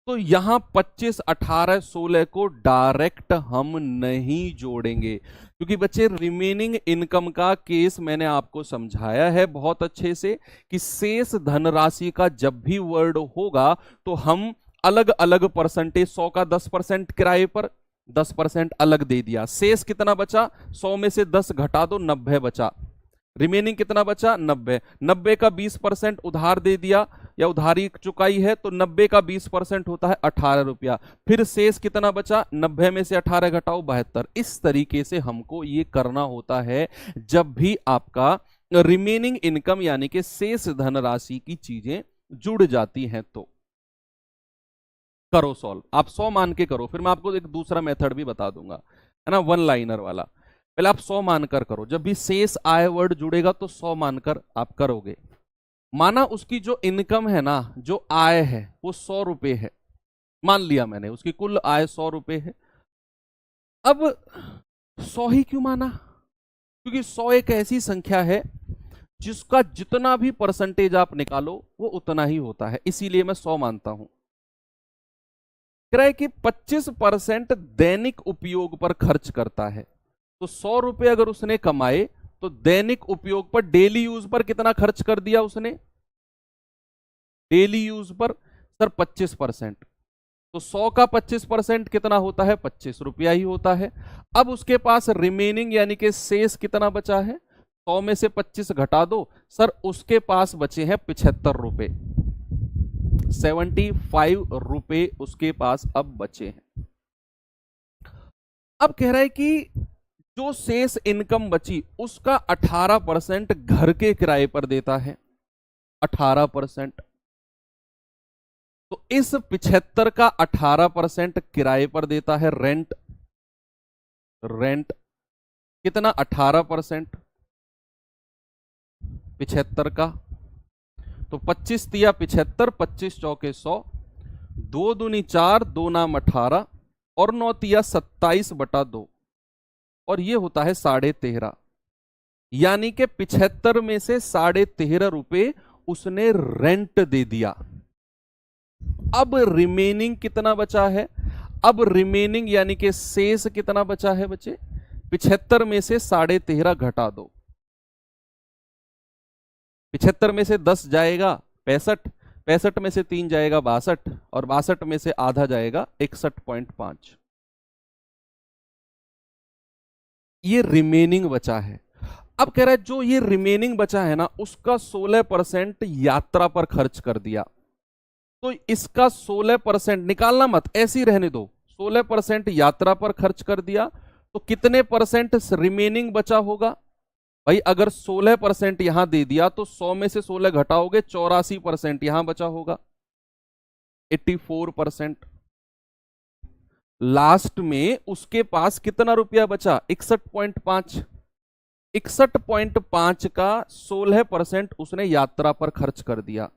तो यहां 25, 18, 16 को डायरेक्ट हम नहीं जोड़ेंगे, क्योंकि बच्चे रिमेनिंग इनकम का केस मैंने आपको समझाया है बहुत अच्छे से, कि शेष धनराशि का जब भी वर्ड होगा तो हम अलग अलग परसेंटेज, 100 का 10% किराए पर, 10% अलग दे दिया, शेष कितना बचा? 100 में से 10 घटा दो, 90 बचा। रिमेनिंग कितना बचा? 90। 90 का 20% उधार दे दिया या उधारी चुकाई है, तो 90 का 20% होता है 18 रुपया। फिर शेष कितना बचा? 90 में से 18 घटाओ, 72। इस तरीके से हमको ये करना होता है जब भी आपका रिमेनिंग इनकम यानी कि शेष धनराशि की चीजें जुड़ जाती हैं। तो करो सॉल्व, आप 100 मान के करो, फिर मैं आपको एक दूसरा मेथड भी बता दूंगा, है ना, वन लाइनर वाला। पहले आप 100 मानकर करो, जब भी शेष आय वर्ड जुड़ेगा तो 100 मानकर आप करोगे। माना उसकी जो इनकम है ना, जो आय है वो 100 रुपए है, मान लिया मैंने उसकी कुल आय 100 रुपए है। अब 100 ही क्यों माना? क्योंकि 100 एक ऐसी संख्या है जिसका जितना भी परसेंटेज आप निकालो वो उतना ही होता है, इसीलिए मैं 100 मानता हूं। कह रहा है कि 25% दैनिक उपयोग पर खर्च करता है, तो 100 रुपए अगर उसने कमाए तो दैनिक उपयोग पर, डेली यूज पर कितना खर्च कर दिया उसने? डेली यूज पर सर 25%। तो 100 का 25% कितना होता है? 25 रुपया ही होता है। अब उसके पास रिमेनिंग यानी कि शेष कितना बचा है? 100 में से 25 घटा दो सर, उसके पास बचे हैं 75 रुपए। 75 रुपए उसके पास अब बचे हैं। अब कह रहा है कि जो शेष इनकम बची उसका 18% घर के किराए पर देता है, 18%। तो इस 75 का 18% किराए पर देता है, रेंट। रेंट कितना? 18%। 75 का तो 25 तिया 75, 25 चौके 100, 2 दूनी 4, 2 नाम 18 और 9 तिया 27/2, और ये होता है 13.5। यानी कि 75 में से 13.5 रुपए उसने रेंट दे दिया। अब रिमेनिंग कितना बचा है? अब रिमेनिंग यानी कि शेष कितना बचा है बच्चे? 75 में से 13.5 घटा दो। 75 में से 10 जाएगा 65, 65 में से 3 जाएगा 62, और 62 में से आधा जाएगा 61.5। ये रिमेनिंग बचा है। अब कह रहा है जो ये रिमेनिंग बचा है ना, उसका 16% यात्रा पर खर्च कर दिया। तो इसका 16% निकालना मत, ऐसे ही रहने दो। 16% यात्रा पर खर्च कर दिया तो कितने परसेंट रिमेनिंग बचा होगा? भाई अगर 16% यहां दे दिया तो 100 में से 16 घटाओगे 84% यहां बचा होगा, 84%। लास्ट में उसके पास कितना रुपया बचा? 61.5। 61.5 का 16% उसने यात्रा पर खर्च कर दिया,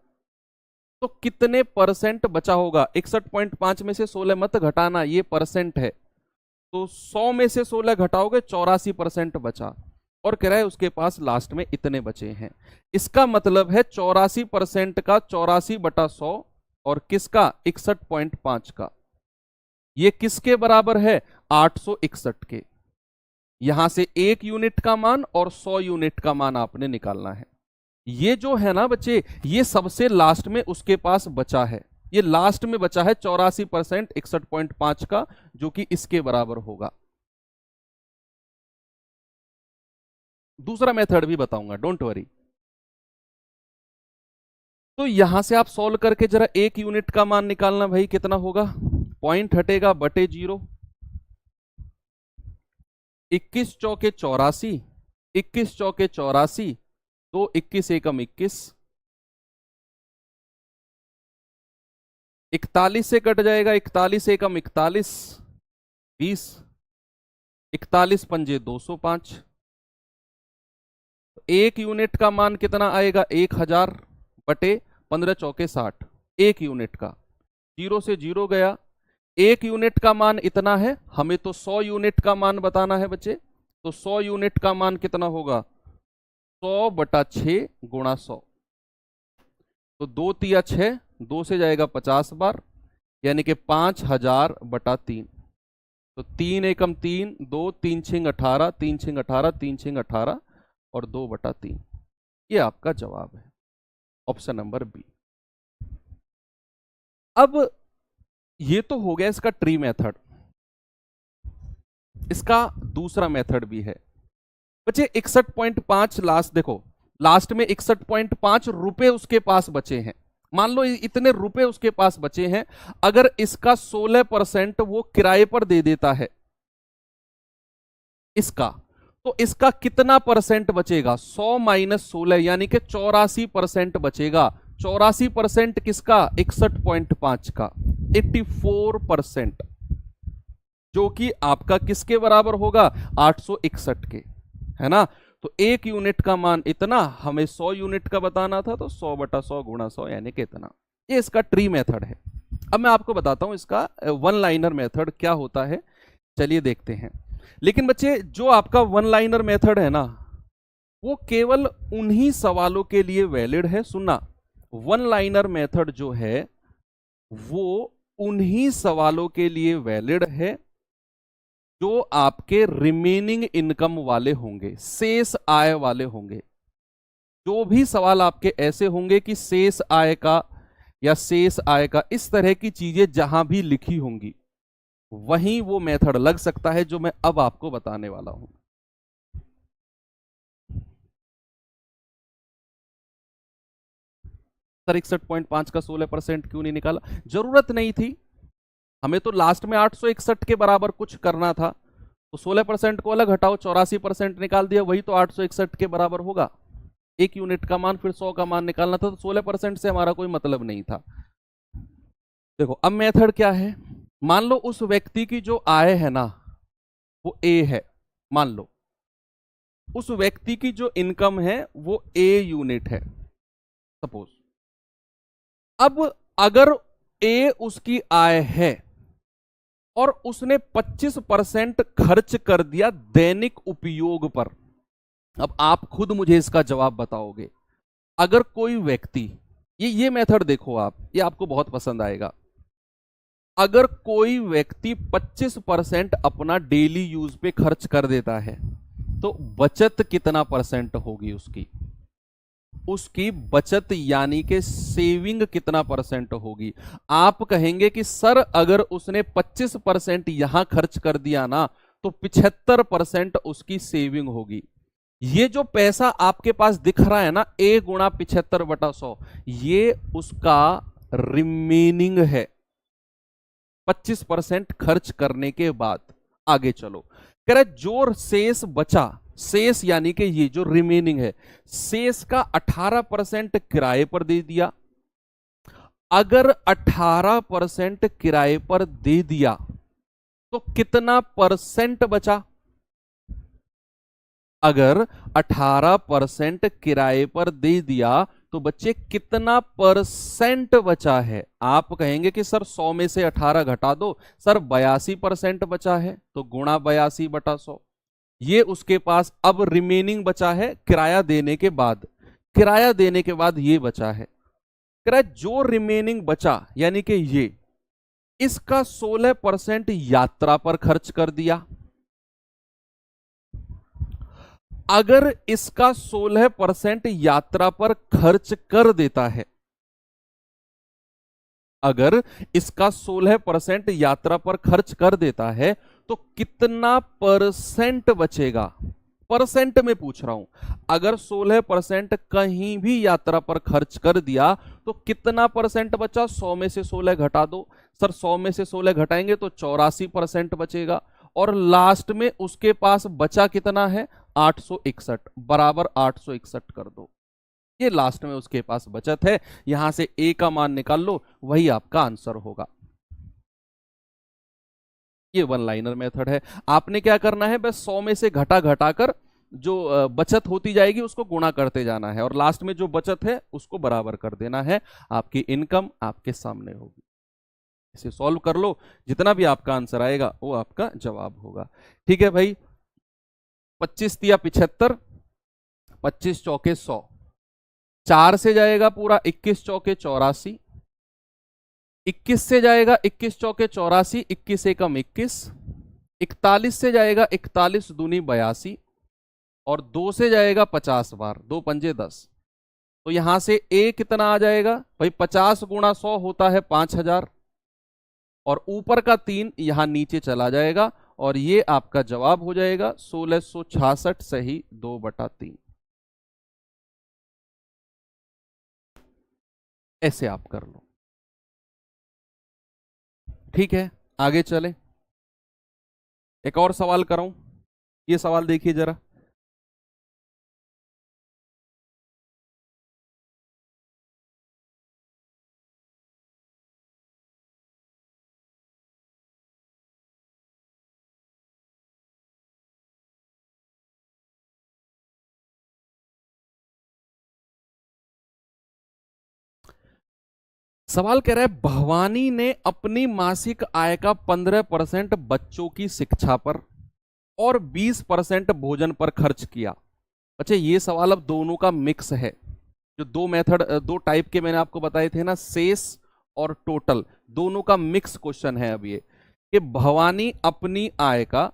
तो कितने परसेंट बचा होगा? 61.5 में से 16 मत घटाना, ये परसेंट है। तो 100 में से 16 घटाओगे 84% बचा, और कह रहा है उसके पास लास्ट में इतने बचे हैं। इसका मतलब है 84% का 84/100 और किसका? 61.5 का। ये किसके बराबर है? 861 के। यहां से 1 यूनिट का मान और 100 यूनिट का मान आपने निकालना है। ये जो है ना बच्चे, ये सबसे लास्ट में उसके पास बचा है। ये लास्ट में बचा है 84% 61.5 का, जो कि इसके बराबर होगा। दूसरा मेथड भी बताऊंगा, डोंट वरी। तो यहां से आप सॉल्व करके जरा 1 यूनिट का मान निकालना भाई, कितना होगा? पॉइंट हटेगा बटे 0। 21 चौके 84, 21 चौके 84, तो 21 एकम 21, 41 से कट जाएगा, 41 एकम 41, 20, 41 पंजे 205। 1 यूनिट का मान कितना आएगा? 1000 बटे 15 चौके 60, 1 यूनिट का। 0 से 0 गया, 1 यूनिट का मान इतना है। हमें तो 100 यूनिट का मान बताना है बच्चे, तो 100 यूनिट का मान कितना होगा? 100/6 गुणा 100, तो 2 तिया 6, 2 से जाएगा 50 बार, यानी कि 5000/3। तो 3 एकम 3, 2 3 छिंग 18, 3 छिंग 18, 3 छिंग 18 और 2/3। ये आपका जवाब है, ऑप्शन नंबर बी। अब ये तो हो गया इसका ट्री मेथड। इसका दूसरा मेथड भी है बच्चे। 61.5 लास्ट देखो, लास्ट में 61.5 रुपए उसके पास बचे हैं। मान लो इतने रुपए उसके पास बचे हैं। अगर इसका 16% वो किराए पर दे देता है इसका, तो इसका कितना परसेंट बचेगा? 100 माइनस 16 यानी कि 84% बचेगा। 84% किसका? 61.5 का, 84%, जो कि आपका किसके बराबर होगा? 861 के, है ना। तो 1 यूनिट का मान इतना, हमें 100 यूनिट का बताना था, तो 100/100 गुणा 100 यानी कि इतना। ये इसका ट्री मेथड है। अब मैं आपको बताता हूं इसका वन लाइनर मेथड क्या होता है, चलिए देखते हैं। लेकिन बच्चे जो आपका वन लाइनर मेथड है ना, वो केवल उन्हीं सवालों के लिए वैलिड है। सुनना, वन लाइनर मेथड जो है वो उन्हीं सवालों के लिए वैलिड है जो आपके रिमेनिंग इनकम वाले होंगे, शेष आय वाले होंगे। जो भी सवाल आपके ऐसे होंगे कि शेष आय का या शेष आय का, इस तरह की चीजें जहां भी लिखी होंगी वहीं वो मेथड लग सकता है जो मैं अब आपको बताने वाला हूं। सर 61.5 का 16% क्यों नहीं निकाला? जरूरत नहीं थी, हमें तो लास्ट में 861 के बराबर कुछ करना था, तो 16% को अलग हटाओ, 84% निकाल दिया, वही तो 861 के बराबर होगा। एक यूनिट का मान फिर 100 का मान निकालना था, तो 16% से हमारा कोई मतलब नहीं था। देखो अब मेथड क्या है, मान लो उस व्यक्ति की जो आय है ना वो ए है, मान लो उस व्यक्ति की जो इनकम है वो ए यूनिट है सपोज। अब अगर ए उसकी आय है और उसने 25% खर्च कर दिया दैनिक उपयोग पर, अब आप खुद मुझे इसका जवाब बताओगे। अगर कोई व्यक्ति, ये मेथड देखो आप, ये आपको बहुत पसंद आएगा। अगर कोई व्यक्ति 25% अपना डेली यूज पे खर्च कर देता है तो बचत कितना परसेंट होगी उसकी? उसकी बचत यानी कि सेविंग कितना परसेंट होगी? आप कहेंगे कि सर अगर उसने 25% यहां खर्च कर दिया ना तो 75% उसकी सेविंग होगी। ये जो पैसा आपके पास दिख रहा है ना, ए गुणा 75/100, ये उसका रिमेनिंग है 25% खर्च करने के बाद। आगे चलो, कह रहे जो शेष बचा, शेष यानी कि ये जो रिमेनिंग है, शेष का 18% किराए पर दे दिया। अगर 18% किराए पर दे दिया तो कितना परसेंट बचा? अगर 18% किराए पर दे दिया तो बच्चे कितना परसेंट बचा है? आप कहेंगे कि सर 100 में से 18 घटा दो, सर 82% बचा है, तो गुणा 82/100। ये उसके पास अब रिमेनिंग बचा है किराया देने के बाद, किराया देने के बाद ये बचा है। किराया जो रिमेनिंग बचा यानी कि ये, इसका 16% यात्रा पर खर्च कर दिया। अगर इसका 16% यात्रा पर खर्च कर देता है, अगर इसका 16% यात्रा पर खर्च कर देता है तो कितना परसेंट बचेगा? परसेंट में पूछ रहा हूं। अगर 16% कहीं भी यात्रा पर खर्च कर दिया तो कितना परसेंट बचा? 100 में से 16 घटा दो। सर 100 में से 16 घटाएंगे तो 84% बचेगा, और लास्ट में उसके पास बचा कितना है? 861 बराबर 861 कर दो। ये लास्ट में उसके पास बचत है, यहां से ए का मान निकाल लो, वही आपका आंसर होगा। ये वन लाइनर मेथड है। आपने क्या करना है, बस 100 में से घटा घटाकर जो बचत होती जाएगी उसको गुणा करते जाना है, और लास्ट में जो बचत है उसको बराबर कर देना है। आपकी इनकम आपके सामने होगी, इसे सॉल्व कर लो, जितना भी आपका आंसर आएगा वो आपका जवाब होगा। ठीक है भाई, 25 तिया 75, 25 चौके 100, 4 से जाएगा पूरा 21 चौके 84, 21 से जाएगा 21 चौके 84, 21 एकम 21, 41 से जाएगा 41 दूनी 82, और 2 से जाएगा 50 बार, 2 पंजे 10, तो यहां से ए कितना आ जाएगा भाई? 50 गुणा 100 होता है 5000, और ऊपर का 3 यहां नीचे चला जाएगा, और ये आपका जवाब हो जाएगा 1666 सही 2/3। ऐसे आप कर लो। ठीक है, आगे चले, एक और सवाल कराऊं। ये सवाल देखिए जरा, सवाल कह रहा है भवानी ने अपनी मासिक आय का 15% बच्चों की शिक्षा पर और 20% भोजन पर खर्च किया। अच्छा, ये सवाल अब दोनों का मिक्स है। जो दो मेथड, दो टाइप के मैंने आपको बताए थे ना, शेष और टोटल, दोनों का मिक्स क्वेश्चन है अब ये, कि भवानी अपनी आय का,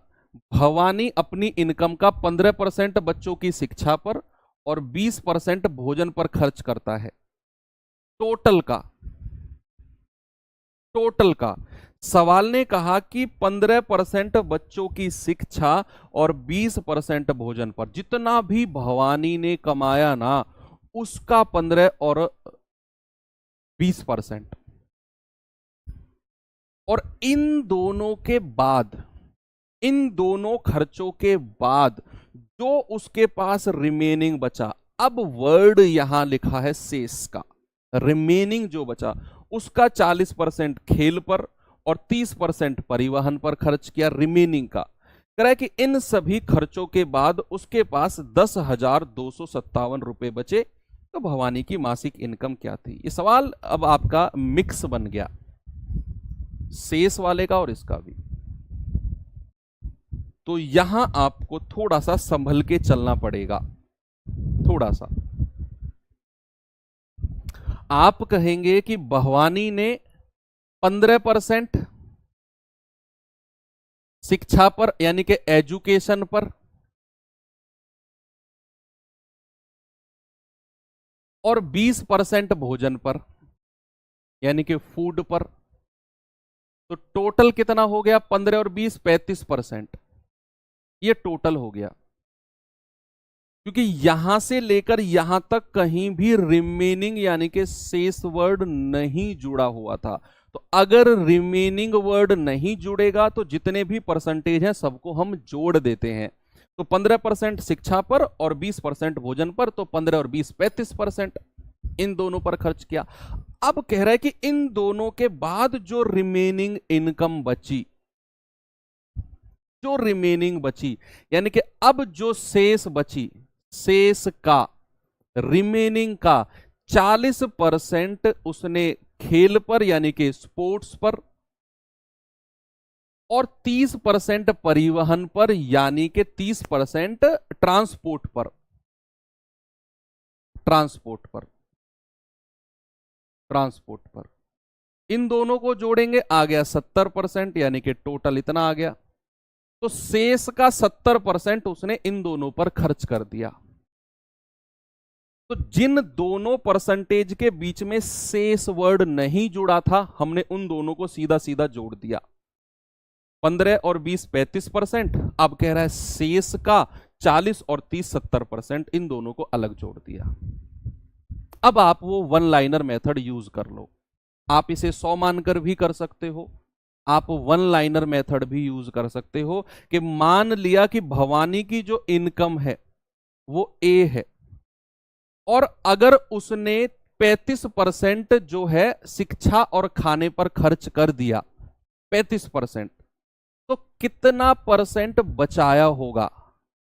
भवानी अपनी इनकम का 15% बच्चों की शिक्षा पर और 20% भोजन पर खर्च करता है। टोटल का टोटल का। सवाल ने कहा कि 15% बच्चों की शिक्षा और 20% भोजन पर, जितना भी भवानी ने कमाया ना उसका 15 और 20%। और इन दोनों के बाद, इन दोनों खर्चों के बाद जो उसके पास रिमेनिंग बचा, अब वर्ड यहां लिखा है शेष का, रिमेनिंग जो बचा उसका 40% खेल पर और 30% परिवहन पर खर्च किया, रिमेनिंग का। कह रहा है कि इन सभी खर्चों के बाद उसके पास 10,257 रुपए बचे, तो भवानी की मासिक इनकम क्या थी। ये सवाल अब आपका मिक्स बन गया, शेष वाले का और इसका भी। तो यहां आपको थोड़ा सा संभल के चलना पड़ेगा, थोड़ा सा। आप कहेंगे कि भवानी ने 15% शिक्षा पर यानी कि एजुकेशन पर और 20% भोजन पर यानी कि फूड पर, तो टोटल कितना हो गया? 15 और 20 35%। ये टोटल हो गया, क्योंकि यहां से लेकर यहां तक कहीं भी रिमेनिंग यानी कि शेष वर्ड नहीं जुड़ा हुआ था। तो अगर रिमेनिंग वर्ड नहीं जुड़ेगा तो जितने भी परसेंटेज हैं सबको हम जोड़ देते हैं। तो 15% शिक्षा पर और 20% भोजन पर, तो 15 और 20 35% इन दोनों पर खर्च किया। अब कह रहा है कि इन दोनों के बाद जो रिमेनिंग इनकम बची, जो रिमेनिंग बची यानी कि अब जो शेष बची, शेष का, रिमेनिंग का 40% उसने खेल पर यानी कि स्पोर्ट्स पर और 30% परिवहन पर यानी कि 30% ट्रांसपोर्ट पर, ट्रांसपोर्ट पर, ट्रांसपोर्ट पर। इन दोनों को जोड़ेंगे, आ गया 70% यानी कि टोटल इतना आ गया। तो शेष का 70% उसने इन दोनों पर खर्च कर दिया। तो जिन दोनों परसेंटेज के बीच में शेष वर्ड नहीं जुड़ा था, हमने उन दोनों को सीधा सीधा जोड़ दिया। 15 और 20 35%। अब कह रहा है शेष का 40 और 30 70%, इन दोनों को अलग जोड़ दिया। अब आप वो वन लाइनर मेथड यूज कर लो। आप इसे 100 मानकर भी कर सकते हो, आप वन लाइनर मेथड भी यूज कर सकते हो कि मान लिया कि भवानी की जो इनकम है वो ए है और अगर उसने 35% जो है शिक्षा और खाने पर खर्च कर दिया, 35%, तो कितना परसेंट बचाया होगा?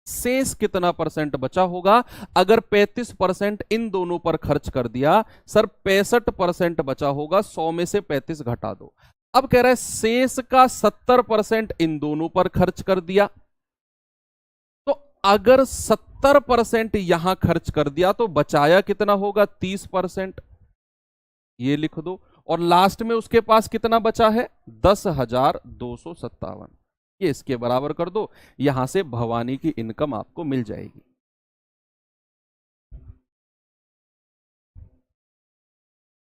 शेष कितना परसेंट बचा होगा? अगर 35% इन दोनों पर खर्च कर दिया, सर 65% बचा होगा, 100 में से 35 घटा दो। अब कह रहा है शेष का 70% इन दोनों पर खर्च कर दिया, तो अगर 70% यहां खर्च कर दिया तो बचाया कितना होगा? 30%। ये लिख दो। और लास्ट में उसके पास कितना बचा है? 10,257। ये इसके बराबर कर दो, यहां से भवानी की इनकम आपको मिल जाएगी।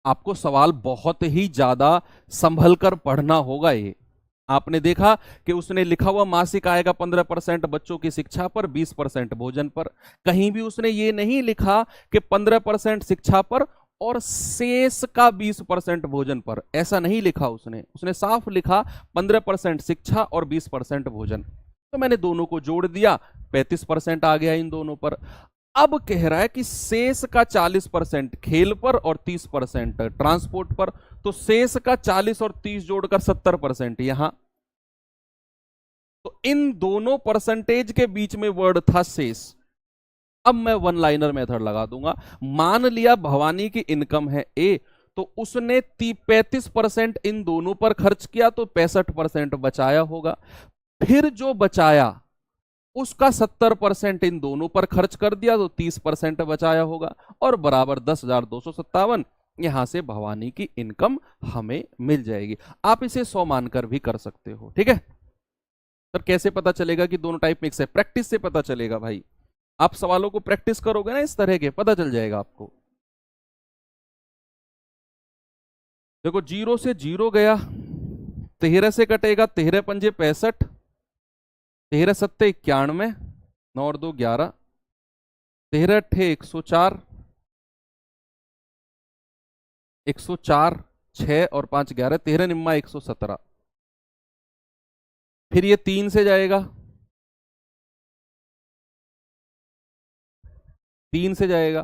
आपको सवाल बहुत ही ज्यादा संभल कर पढ़ना होगा। ये आपने देखा कि उसने लिखा हुआ मासिक आय का 15% बच्चों की शिक्षा पर, 20% भोजन पर। कहीं भी उसने ये नहीं लिखा कि 15% शिक्षा पर और शेष का 20% भोजन पर, ऐसा नहीं लिखा उसने। उसने साफ लिखा 15% शिक्षा और 20% भोजन। तो मैंने दोनों को जोड़ दिया, 35% आ गया इन दोनों पर। अब कह रहा है कि शेष का 40% खेल पर और 30% ट्रांसपोर्ट पर, तो शेष का 40 और 30 जोड़कर 70% यहां। तो इन दोनों परसेंटेज के बीच में वर्ड था शेष। अब मैं वन लाइनर मेथड लगा दूंगा। मान लिया भवानी की इनकम है ए, तो उसने 35% इन दोनों पर खर्च किया, तो 65% बचाया होगा। फिर जो बचाया उसका 70% इन दोनों पर खर्च कर दिया, तो 30% बचाया होगा और बराबर 10,257। यहां से भवानी की इनकम हमें मिल जाएगी। आप इसे 100 मानकर भी कर सकते हो, ठीक है सर। कैसे पता चलेगा कि दोनों टाइप मिक्स है? प्रैक्टिस से पता चलेगा भाई। आप सवालों को प्रैक्टिस करोगे ना इस तरह के, पता चल जाएगा आपको। देखो 0 से 0 गया, 13 से कटेगा, 13 पंजे 65, 13 सत्ते 91, 9 और 2 11, 13 अट्ठे 104, 104, 6 और 5 11, 13 निम्मा 117। फिर ये 3 से जाएगा, 3 से जाएगा,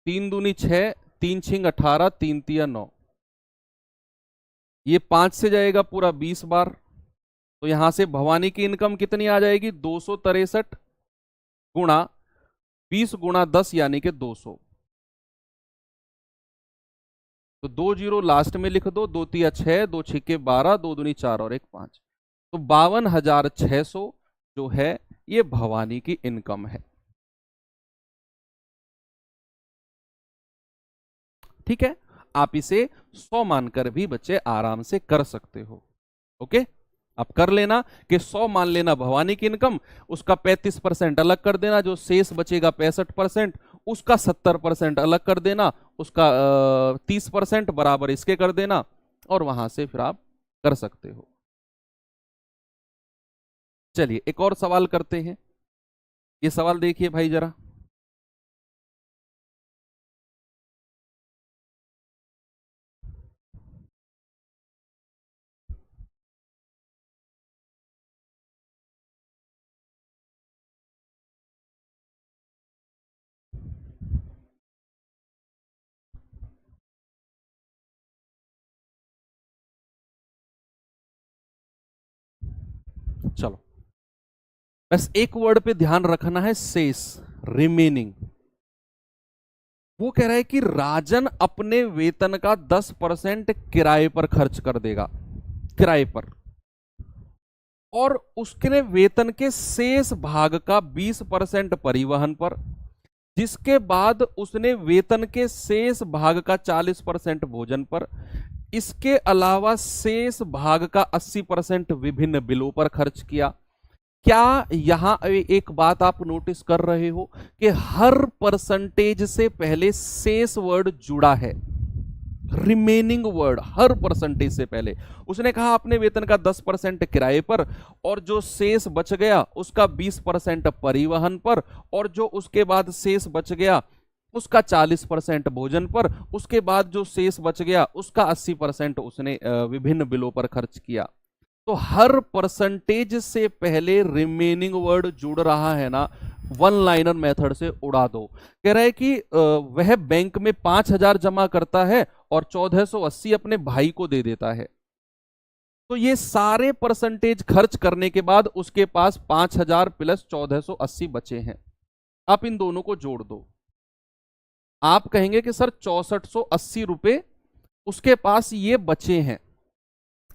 3 दूनी 6, 3 छिंग 18, 3 तिया 9। ये 5 से जाएगा पूरा 20 बार, तो यहां से भवानी की इनकम कितनी आ जाएगी, 263 गुणा 20 गुणा 10 यानी कि 200। तो 2 जीरो लास्ट में लिख दो, 2 तिया 6, 2 छिके 12, 2 दूनी 4 और 1 5। तो 52,600 जो है ये भवानी की इनकम है। ठीक है, आप इसे 100 मानकर भी बच्चे आराम से कर सकते हो। ओके, आप कर लेना कि 100 मान लेना भवानी की इनकम, उसका 35% अलग कर देना, जो शेष बचेगा 65%, उसका 70% अलग कर देना, उसका 30% बराबर इसके कर देना, और वहां से फिर आप कर सकते हो। चलिए एक और सवाल करते हैं। ये सवाल देखिए भाई जरा, चलो बस एक वर्ड पे ध्यान रखना है, शेष, रिमेनिंग। वो कह रहा है कि राजन अपने वेतन का 10% किराए पर खर्च कर देगा, किराए पर, और उसके वेतन के शेष भाग का 20% परिवहन पर, जिसके बाद उसने वेतन के शेष भाग का 40% भोजन पर, इसके अलावा शेष भाग का 80% विभिन्न बिलों पर खर्च किया। क्या यहां एक बात आप नोटिस कर रहे हो कि हर परसेंटेज से पहले शेष वर्ड जुड़ा है, रिमेनिंग वर्ड हर परसेंटेज से पहले। उसने कहा अपने वेतन का 10% किराए पर, और जो शेष बच गया उसका 20% परिवहन पर, और जो उसके बाद शेष बच गया उसका 40% भोजन पर, उसके बाद जो शेष बच गया उसका 80% उसने विभिन्न बिलों पर खर्च किया। तो हर परसेंटेज से पहले रिमेनिंग वर्ड जुड़ रहा है ना, वन लाइनर मेथड से उड़ा दो। कह रहा है कि वह बैंक में 5,000 जमा करता है और 1480 अपने भाई को दे देता है। तो ये सारे परसेंटेज खर्च करने के बाद उसके पास 5,000 प्लस 1480 बचे हैं। आप इन दोनों को जोड़ दो, आप कहेंगे कि सर 6480 रुपए उसके पास ये बचे हैं।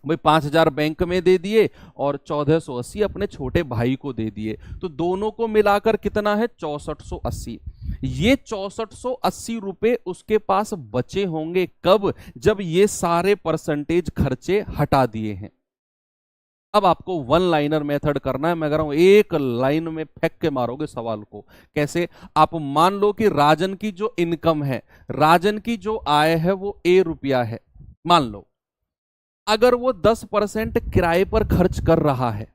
भाई 5,000 बैंक में दे दिए और 1480 अपने छोटे भाई को दे दिए, तो दोनों को मिलाकर कितना है 6480। ये 6480 रुपए उसके पास बचे होंगे कब, जब ये सारे परसेंटेज खर्चे हटा दिए हैं। अब आपको वन लाइनर मेथड करना है। मैं कह रहा हूं एक लाइन में फेंक के मारोगे सवाल को। कैसे? आप मान लो कि राजन की जो इनकम है, राजन की जो आय है वो ₹A है, मान लो। अगर वो 10% किराए पर खर्च कर रहा है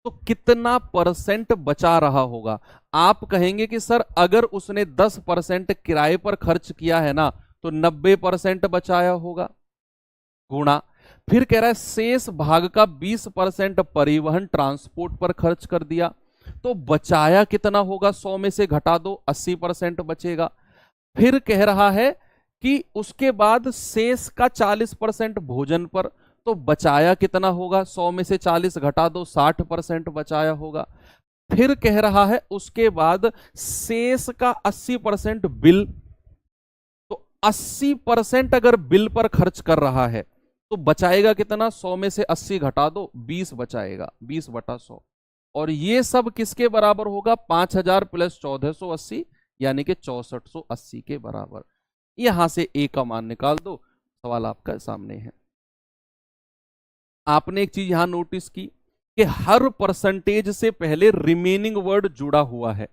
तो कितना परसेंट बचा रहा होगा? आप कहेंगे कि सर अगर उसने 10% किराए पर खर्च किया है ना तो 90% बचाया होगा, गुणा, फिर कह रहा है शेष भाग का 20% परिवहन ट्रांसपोर्ट पर खर्च कर दिया, तो बचाया कितना होगा? 100 में से घटा दो, 80% बचेगा। फिर कह रहा है कि उसके बाद शेष का 40% भोजन पर, तो बचाया कितना होगा? 100 में से 40 घटा दो, 60% बचाया होगा। फिर कह रहा है उसके बाद शेष का 80% बिल, तो 80% अगर बिल पर खर्च कर रहा है तो बचाएगा कितना? 100 में से 80 घटा दो, 20 बचाएगा, 20/100। और ये सब किसके बराबर होगा? 5,000 प्लस 1480 यानी कि 6480 के बराबर। यहां से ए का मान निकाल दो, सवाल आपका सामने है। आपने एक चीज यहां नोटिस की कि हर परसेंटेज से पहले रिमेनिंग वर्ड जुड़ा हुआ है।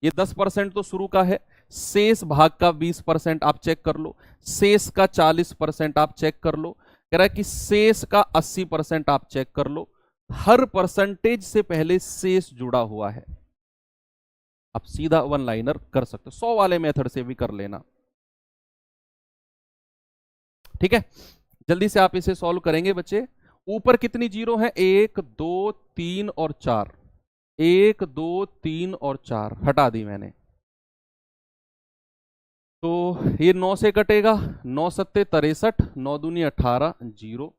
ये 10% तो शुरू का है, शेष भाग का 20% आप चेक कर लो, शेष का 40% आप चेक कर लो, कह रहा है कि शेष का 80% आप चेक कर लो। हर परसेंटेज से पहले शेष जुड़ा हुआ है। आप सीधा वन लाइनर कर सकते हो, 100 वाले मेथड से भी कर लेना। ठीक है, जल्दी से आप इसे सॉल्व करेंगे बच्चे। ऊपर कितनी जीरो है? 1 2 3 और 4। 1 2 3 और 4 हटा दी मैंने, तो ये 9 से कटेगा, 9 सत्ते 63, 9 दूनी 18, 0।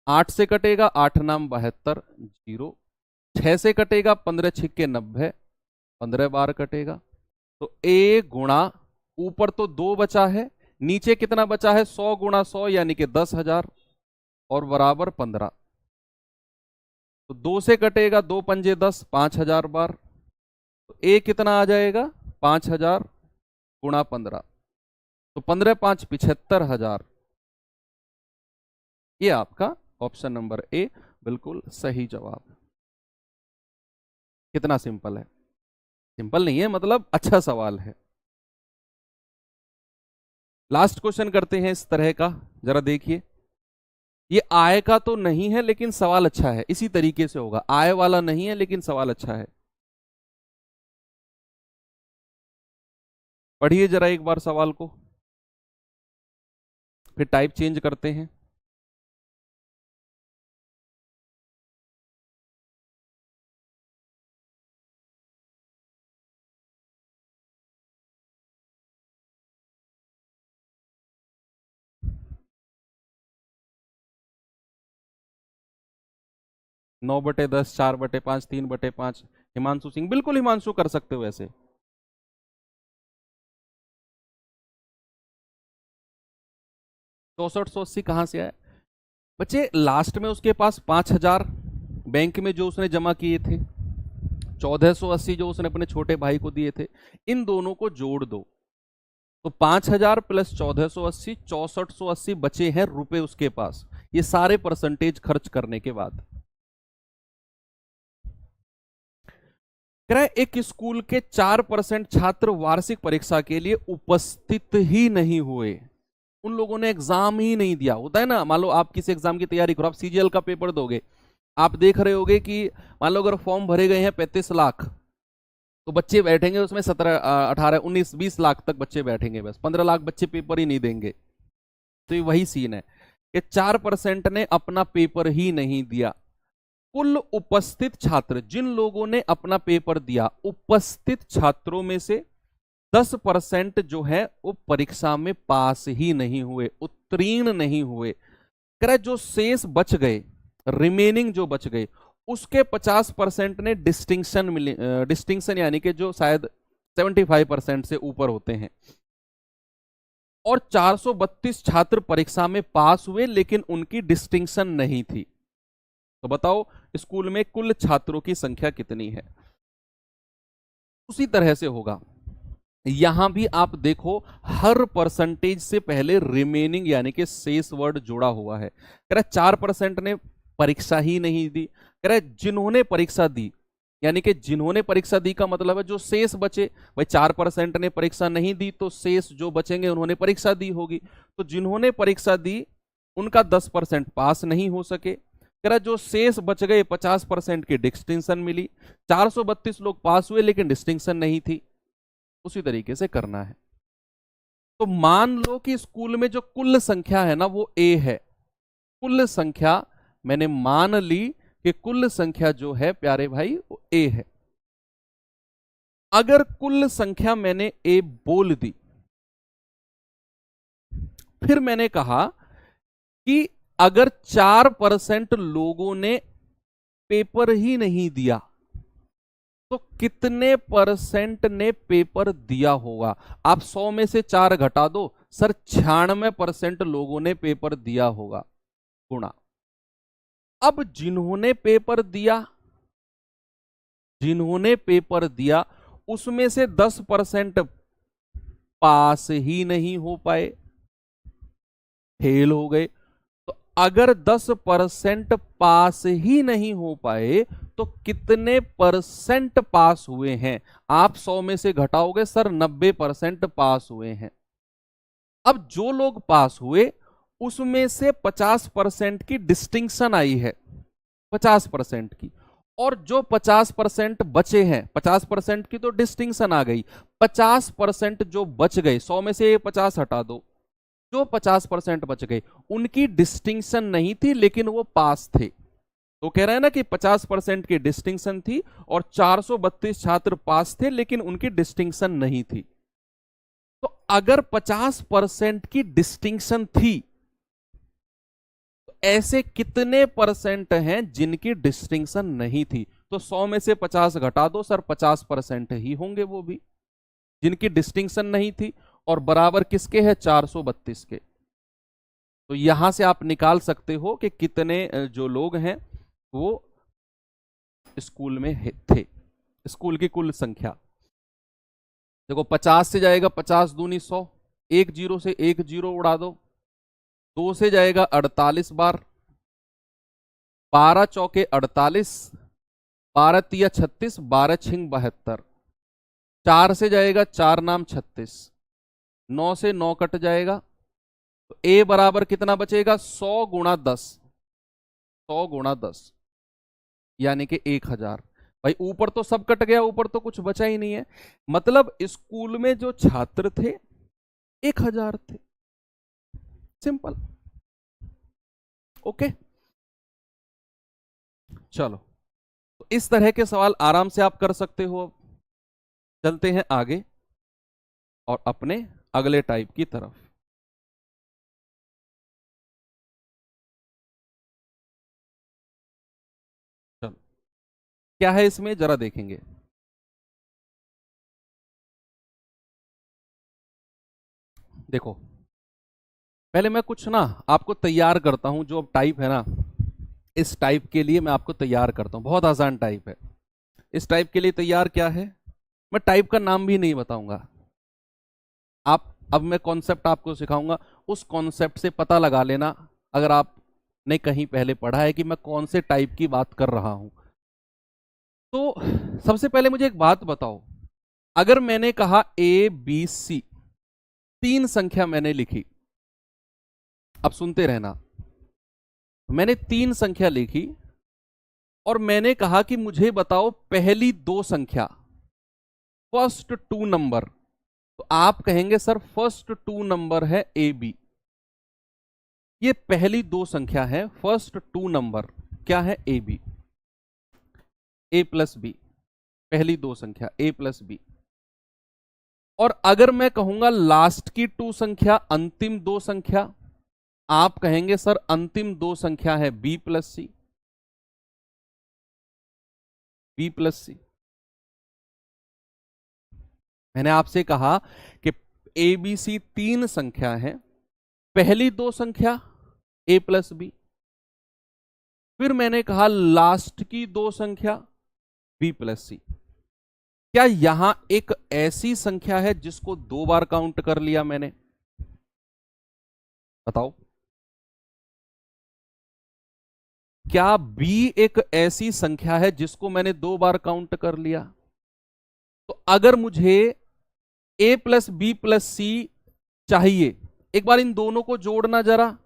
8 से कटेगा, 8 नाम 72, 0। 6 से कटेगा, 15 छिक्के 90, 15 बार कटेगा। तो a गुणा, ऊपर तो 2 बचा है, नीचे कितना बचा है? 100 गुणा 100 यानी कि 10,000 और बराबर 15। तो 2 से कटेगा, 2 पंजे 10, 5,000 बार। तो a कितना आ जाएगा? 5,000 गुणा 15, तो 15 5 75,000। ये आपका ऑप्शन नंबर ए बिल्कुल सही जवाब। कितना सिंपल है? सिंपल नहीं है, मतलब अच्छा सवाल है। लास्ट क्वेश्चन करते हैं इस तरह का, जरा देखिए। ये आय का तो नहीं है लेकिन सवाल अच्छा है, इसी तरीके से होगा। आय वाला नहीं है लेकिन सवाल अच्छा है। पढ़िए जरा एक बार सवाल को, फिर टाइप चेंज करते हैं। नौ बटे 10, 4/5, 3/5। हिमांशु सिंह, बिल्कुल हिमांशु कर सकते हो ऐसे। 6480 कहां से आया बच्चे? लास्ट में उसके पास 5,000 बैंक में जो उसने जमा किए थे, 1480 जो उसने अपने छोटे भाई को दिए थे, इन दोनों को जोड़ दो तो 5,000 प्लस 1480, 6480 बचे हैं रुपए उसके पास, ये सारे परसेंटेज खर्च करने के बाद। कह रहा है एक स्कूल के 4% छात्र वार्षिक परीक्षा के लिए उपस्थित ही नहीं हुए। उन लोगों ने एग्जाम ही नहीं दिया। होता है ना, मान लो आप किसी एग्जाम की तैयारी करो, आप सीजीएल का पेपर दोगे, आप देख रहे होगे कि मान लो अगर फॉर्म भरे गए हैं 35 लाख, तो बच्चे बैठेंगे उसमें 17 18 19 20 लाख तक बच्चे बैठेंगे, बस 15 लाख बच्चे पेपर ही नहीं देंगे। तो ये वही सीन है कि 4% ने अपना पेपर ही नहीं दिया। कुल उपस्थित छात्र, जिन लोगों ने अपना पेपर दिया, उपस्थित छात्रों में से 10% जो है वो परीक्षा में पास ही नहीं हुए, उत्तीर्ण नहीं हुए। कह रहा जो शेष बच गए, रिमेनिंग जो बच गए, उसके 50% ने डिस्टिंक्शन मिले, डिस्टिंक्शन यानी कि जो शायद 75% से ऊपर होते हैं। और 432 छात्र परीक्षा में पास हुए लेकिन उनकी डिस्टिंक्शन नहीं थी। तो बताओ स्कूल में कुल छात्रों की संख्या कितनी है? उसी तरह से होगा यहां भी। आप देखो हर परसेंटेज से पहले रिमेनिंग यानी कि शेष वर्ड जुड़ा हुआ है। कह रहा 4% ने परीक्षा ही नहीं दी। कह रहा जिन्होंने परीक्षा दी, यानी कि जिन्होंने परीक्षा दी का मतलब है जो शेष बचे, भाई 4% ने परीक्षा नहीं दी तो शेष जो बचेंगे उन्होंने परीक्षा दी होगी। तो जिन्होंने परीक्षा दी उनका 10% पास नहीं हो सके। कह रहा जो शेष बच गए 50% की डिस्टिंक्शन मिली। 432 लोग पास हुए लेकिन डिस्टिंक्शन नहीं थी। उसी तरीके से करना है। तो मान लो कि स्कूल में जो कुल संख्या है ना वो ए है। कुल संख्या मैंने मान ली कि कुल संख्या जो है प्यारे भाई वो ए है। अगर कुल संख्या मैंने ए बोल दी, फिर मैंने कहा कि अगर 4% लोगों ने पेपर ही नहीं दिया तो कितने परसेंट ने पेपर दिया होगा? आप 100 में से 4 घटा दो, सर 96% लोगों ने पेपर दिया होगा, गुणा। अब जिन्होंने पेपर दिया उसमें से 10% पास ही नहीं हो पाए, फेल हो गए। तो अगर 10% पास ही नहीं हो पाए तो कितने परसेंट पास हुए हैं? आप 100 में से घटाओगे सर 90% पास हुए हैं। अब जो लोग पास हुए उसमें से 50% की डिस्टिंक्शन आई है, 50% की, और जो 50% बचे हैं, 50% की तो डिस्टिंक्शन आ गई, 50% जो बच गए, 100 में से 50 हटा दो, जो 50% बच गए उनकी डिस्टिंक्शन नहीं थी लेकिन वो पास थे। तो कह रहे हैं ना कि 50% की डिस्टिंक्शन थी और 432 छात्र पास थे लेकिन उनकी डिस्टिंक्शन नहीं थी। तो अगर 50% की डिस्टिंक्शन थी तो ऐसे कितने परसेंट हैं जिनकी डिस्टिंक्शन नहीं थी? तो 100 में से 50 घटा दो सर, 50% ही होंगे वो भी जिनकी डिस्टिंक्शन नहीं थी, और बराबर किसके है? 432 के। तो यहां से आप निकाल सकते हो कि कितने जो लोग हैं वो स्कूल में थे, स्कूल की कुल संख्या। देखो 50 से जाएगा 50 दूनी 100, एक जीरो से एक जीरो उड़ा दो, 2 से जाएगा 48 बार, 12 चौके 48, 12 तिया 36, 12 छिंग 72, 4 से जाएगा 4 नाम 36, 9 से 9 कट जाएगा, तो ए बराबर कितना बचेगा? 100 गुणा 10, 100 गुणा 10 यानी कि 1000। भाई ऊपर तो सब कट गया, ऊपर तो कुछ बचा ही नहीं है, मतलब स्कूल में जो छात्र थे 1000 थे। सिंपल। ओके, चलो, तो इस तरह के सवाल आराम से आप कर सकते हो। अब चलते हैं आगे और अपने अगले टाइप की तरफ। चलो, क्या है इसमें जरा देखेंगे। देखो, पहले मैं कुछ ना आपको तैयार करता हूं, जो टाइप है ना, इस टाइप के लिए मैं आपको तैयार करता हूं। बहुत आसान टाइप है। इस टाइप के लिए तैयार क्या है, मैं टाइप का नाम भी नहीं बताऊंगा। आप, अब मैं कॉन्सेप्ट आपको सिखाऊंगा, उस कॉन्सेप्ट से पता लगा लेना अगर आपने कहीं पहले पढ़ा है कि मैं कौन से टाइप की बात कर रहा हूं। तो सबसे पहले मुझे एक बात बताओ, अगर मैंने कहा ए बी सी, 3 संख्या मैंने लिखी, अब सुनते रहना, मैंने 3 संख्या लिखी और मैंने कहा कि मुझे बताओ पहली 2 संख्या, फर्स्ट 2 नंबर, तो आप कहेंगे सर फर्स्ट 2 नंबर है ए बी। ये पहली 2 संख्या है, फर्स्ट 2 नंबर क्या है? A b, a plus b, पहली 2 संख्या ए प्लस बी। और अगर मैं कहूंगा लास्ट की 2 संख्या, अंतिम 2 संख्या, आप कहेंगे सर अंतिम 2 संख्या है बी प्लस सी, बी प्लस सी। मैंने आपसे कहा कि ए बी सी 3 संख्या है, पहली 2 संख्या ए प्लस बी, फिर मैंने कहा लास्ट की 2 संख्या बी प्लस सी। क्या यहां एक ऐसी संख्या है जिसको 2 बार काउंट कर लिया मैंने? बताओ, क्या बी एक ऐसी संख्या है जिसको मैंने 2 बार काउंट कर लिया? तो अगर मुझे ए प्लस बी प्लस सी चाहिए, एक बार इन दोनों को जोड़ना जरा,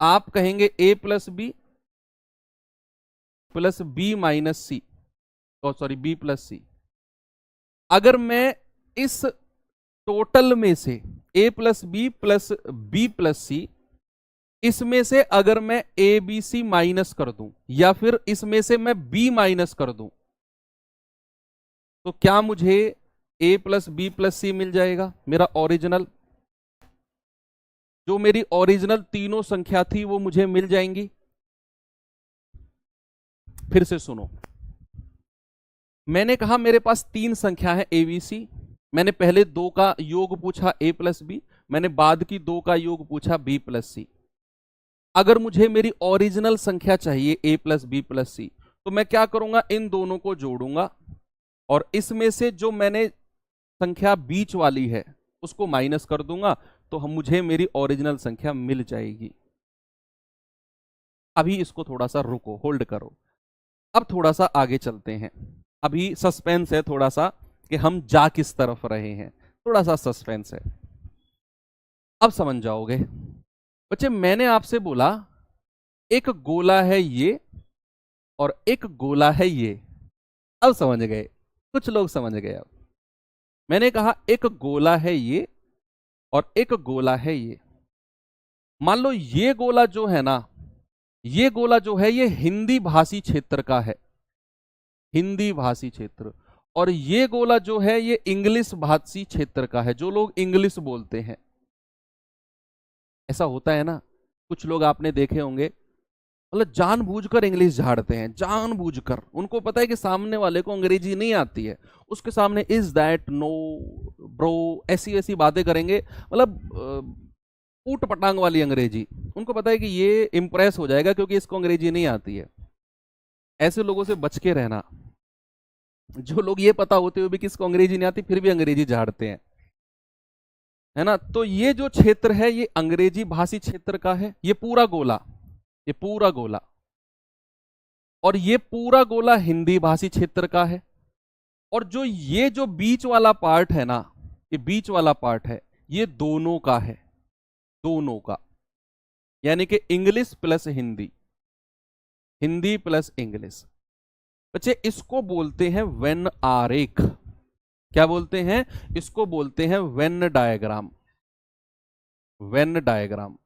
आप कहेंगे ए प्लस बी माइनस सी, सॉरी बी प्लस सी। अगर मैं इस टोटल में से ए प्लस बी प्लस सी, इसमें से अगर मैं ए बी सी माइनस कर दूं या फिर इसमें से मैं बी माइनस कर दूं, तो क्या मुझे ए प्लस बी प्लस सी मिल जाएगा? मेरा ओरिजिनल, जो मेरी ओरिजिनल तीनों संख्या थी वो मुझे मिल जाएंगी। फिर से सुनो, मैंने कहा मेरे पास 3 संख्या है ए बी सी, मैंने पहले 2 का योग पूछा ए प्लस बी, मैंने बाद की 2 का योग पूछा बी प्लस सी। अगर मुझे मेरी ओरिजिनल संख्या चाहिए ए प्लस बी प्लस सी, तो मैं क्या करूंगा? इन दोनों को जोड़ूंगा और इसमें से जो मैंने संख्या बीच वाली है उसको माइनस कर दूंगा, तो हम मुझे मेरी ओरिजिनल संख्या मिल जाएगी। अभी इसको थोड़ा सा रुको, होल्ड करो। अब थोड़ा सा आगे चलते हैं, अभी सस्पेंस है थोड़ा सा कि हम जा किस तरफ रहे हैं, थोड़ा सा सस्पेंस है, अब समझ जाओगे। बच्चे मैंने आपसे बोला एक गोला है ये और एक गोला है ये, अब समझ गए, कुछ लोग समझ गए। अब मैंने कहा एक गोला है ये और एक गोला है ये। मान लो ये गोला जो है ना, ये गोला जो है ये हिंदी भाषी क्षेत्र का है, हिंदी भाषी क्षेत्र, और ये गोला जो है ये इंग्लिश भाषी क्षेत्र का है, जो लोग इंग्लिश बोलते हैं। ऐसा होता है ना, कुछ लोग आपने देखे होंगे मतलब जानबूझकर इंग्लिश झाड़ते हैं, जानबूझकर, उनको पता है कि सामने वाले को अंग्रेजी नहीं आती है, उसके सामने इज दैट, नो, ब्रो, ऐसी ऐसी बातें करेंगे, मतलब ऊट पटांग वाली अंग्रेजी। उनको पता है कि ये इंप्रेस हो जाएगा क्योंकि इसको अंग्रेजी नहीं आती है। ऐसे लोगों से बच के रहना, जो लोग ये पता होते हुए भी किसको अंग्रेजी नहीं आती फिर भी अंग्रेजी झाड़ते हैं, है ना। तो ये जो क्षेत्र है ये अंग्रेजी भाषी क्षेत्र का है, ये पूरा गोला, ये पूरा गोला, और ये पूरा गोला हिंदी भाषी क्षेत्र का है। और जो ये जो बीच वाला पार्ट है ना, ये बीच वाला पार्ट है, ये दोनों का है, दोनों का, यानी कि English plus Hindi, Hindi plus English. बच्चे इसको बोलते हैं वेन आरेख। क्या बोलते हैं? इसको बोलते हैं Venn diagram, Venn diagram,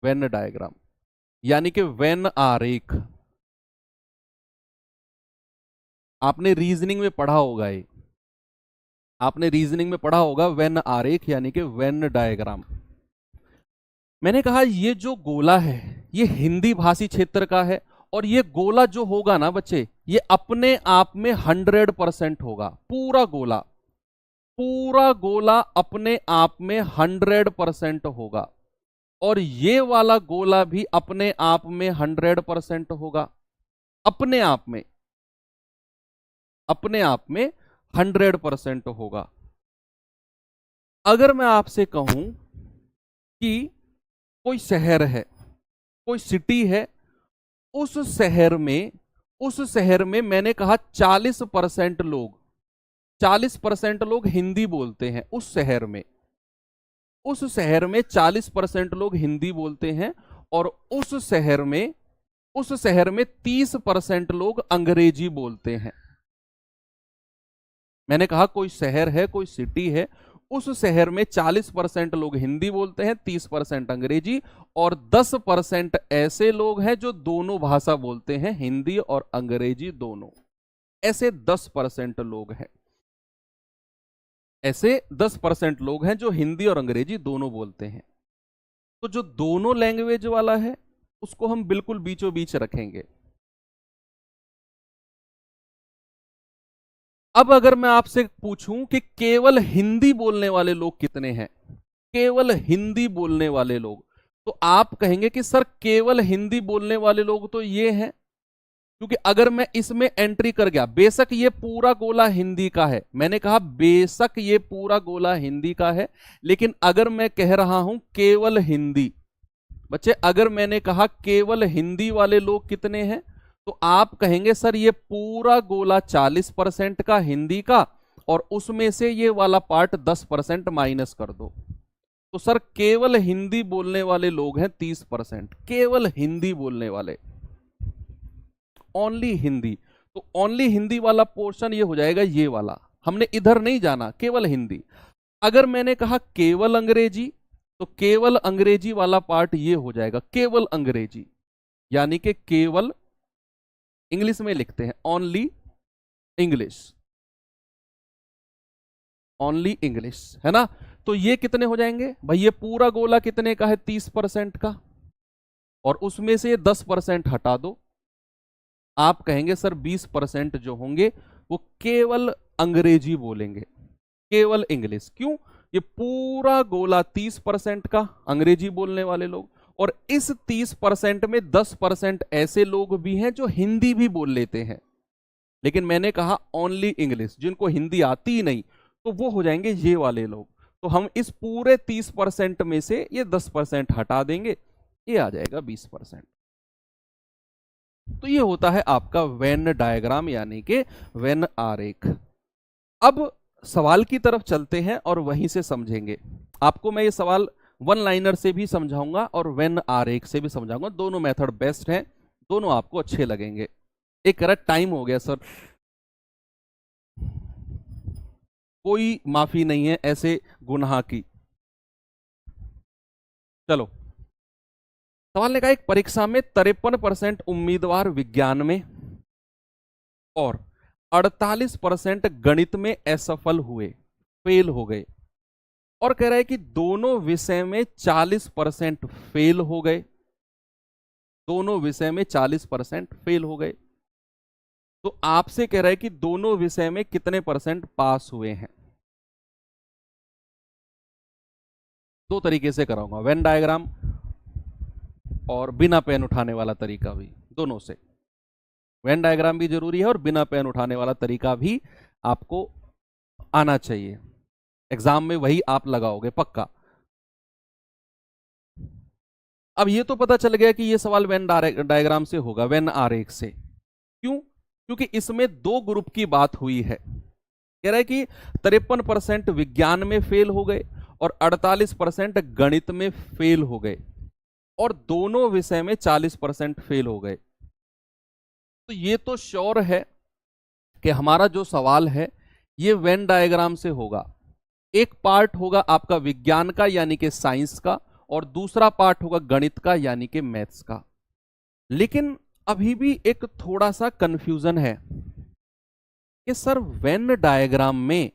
Venn diagram, यानी कि वेन आरेख। आपने रीजनिंग में पढ़ा होगा, ये आपने रीजनिंग में पढ़ा होगा, वेन आरेख यानी कि वेन डायग्राम। मैंने कहा ये जो गोला है ये हिंदी भाषी क्षेत्र का है, और ये गोला जो होगा ना बच्चे, ये अपने आप में 100% होगा, पूरा गोला, पूरा गोला अपने आप में 100% होगा, और ये वाला गोला भी अपने आप में 100% होगा, अपने आप में, अपने आप में 100% होगा। अगर मैं आपसे कहूं कि कोई शहर है, कोई सिटी है, उस शहर में, उस शहर में मैंने कहा 40% लोग, 40% लोग हिंदी बोलते हैं उस शहर में, उस शहर में 40% लोग हिंदी बोलते हैं, और उस शहर में, उस शहर में 30% लोग अंग्रेजी बोलते हैं। मैंने कहा कोई शहर है, कोई सिटी है, उस शहर में 40% लोग हिंदी बोलते हैं, 30% अंग्रेजी, और 10% ऐसे लोग हैं जो दोनों भाषा बोलते हैं, हिंदी और अंग्रेजी दोनों। ऐसे 10% लोग हैं, ऐसे 10% लोग हैं जो हिंदी और अंग्रेजी दोनों बोलते हैं। तो जो दोनों लैंग्वेज वाला है उसको हम बिल्कुल बीचों बीच रखेंगे। अब अगर मैं आपसे पूछूं कि केवल हिंदी बोलने वाले लोग कितने हैं, केवल हिंदी बोलने वाले लोग, तो आप कहेंगे कि सर केवल हिंदी बोलने वाले लोग तो ये हैं, क्योंकि अगर मैं इसमें एंट्री कर गया, बेशक ये पूरा गोला हिंदी का है, मैंने कहा बेशक ये पूरा गोला हिंदी का है, लेकिन अगर मैं कह रहा हूं केवल हिंदी, बच्चे अगर मैंने कहा केवल हिंदी वाले लोग कितने हैं, तो आप कहेंगे सर ये पूरा गोला 40% का हिंदी का, और उसमें से ये वाला पार्ट 10% माइनस कर दो, तो सर केवल हिंदी बोलने वाले लोग हैं 30%, केवल हिंदी बोलने वाले, ओनली हिंदी। तो ओनली हिंदी वाला पोर्शन ये हो जाएगा, ये वाला, हमने इधर नहीं जाना, केवल हिंदी। अगर मैंने कहा केवल अंग्रेजी, तो केवल अंग्रेजी वाला पार्ट ये हो जाएगा, केवल अंग्रेजी, यानी कि केवल, इंग्लिश में लिखते हैं ओनली इंग्लिश, ओनली इंग्लिश, है ना। तो ये कितने हो जाएंगे भाई, ये पूरा गोला कितने का है, 30% का, और उसमें से 10% हटा दो, आप कहेंगे सर 20% जो होंगे वो केवल अंग्रेजी बोलेंगे, केवल इंग्लिश। क्यों? ये पूरा गोला 30% का अंग्रेजी बोलने वाले लोग, और इस 30% में 10% ऐसे लोग भी हैं जो हिंदी भी बोल लेते हैं, लेकिन मैंने कहा ओनली इंग्लिश, जिनको हिंदी आती ही नहीं, तो वो हो जाएंगे ये वाले लोग। तो हम इस पूरे 30% में से ये 10% हटा देंगे, ये आ जाएगा 20%। तो ये होता है आपका वेन डायग्राम यानी कि वेन आरेख। अब सवाल की तरफ चलते हैं और वहीं से समझेंगे। आपको मैं ये सवाल वन लाइनर से भी समझाऊंगा और वेन आरेख से भी समझाऊंगा। दोनों मेथड बेस्ट हैं, दोनों आपको अच्छे लगेंगे। एक करेक्ट टाइम हो गया सर, कोई माफी नहीं है ऐसे गुनाह की। चलो, सवाल ने कहा एक परीक्षा में 53% उम्मीदवार विज्ञान में और 48% गणित में असफल हुए, फेल हो गए। और कह रहा है कि दोनों विषय में 40% फेल हो गए, दोनों विषय में 40% फेल हो गए। तो आपसे कह रहा है कि दोनों विषय में कितने परसेंट पास हुए हैं। दो तरीके से कराऊंगा, वेन डायग्राम और बिना पेन उठाने वाला तरीका भी, दोनों से। वेन डायग्राम भी जरूरी है और बिना पेन उठाने वाला तरीका भी आपको आना चाहिए। एग्जाम में वही आप लगाओगे पक्का। अब ये तो पता चल गया कि ये सवाल वेन डायग्राम से होगा, वेन आरेख से। क्यों? क्योंकि इसमें दो ग्रुप की बात हुई है। कह रहा है कि 53% विज्ञान में फेल हो गए और 48% गणित में फेल हो गए और दोनों विषय में 40% फेल हो गए। तो ये तो श्योर है कि हमारा जो सवाल है ये वेन डायग्राम से होगा। एक पार्ट होगा आपका विज्ञान का यानी कि साइंस का, और दूसरा पार्ट होगा गणित का यानी कि मैथ्स का। लेकिन अभी भी एक थोड़ा सा कंफ्यूजन है कि सर वेन डायग्राम में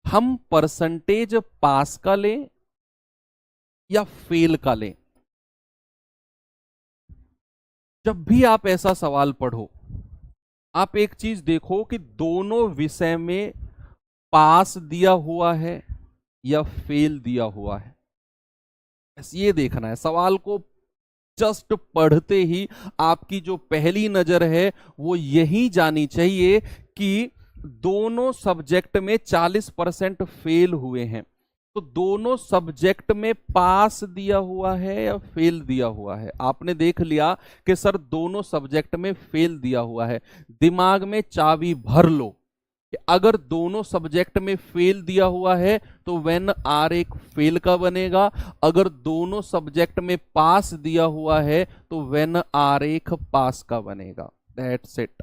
हम परसेंटेज पास का लें या फेल का लें। जब भी आप ऐसा सवाल पढ़ो, आप एक चीज देखो कि दोनों विषय में पास दिया हुआ है या फेल दिया हुआ है। बस ये देखना है। सवाल को जस्ट पढ़ते ही आपकी जो पहली नजर है वो यही जानी चाहिए कि दोनों सब्जेक्ट में 40% फेल हुए हैं। तो दोनों सब्जेक्ट में पास दिया हुआ है या फेल दिया हुआ है। आपने देख लिया कि सर दोनों सब्जेक्ट में फेल दिया हुआ है। दिमाग में चाबी भर लो कि अगर दोनों सब्जेक्ट में फेल दिया हुआ है तो वेन आरेख फेल का बनेगा, अगर दोनों सब्जेक्ट में पास दिया हुआ है तो वेन आरेख पास का बनेगा। That's it.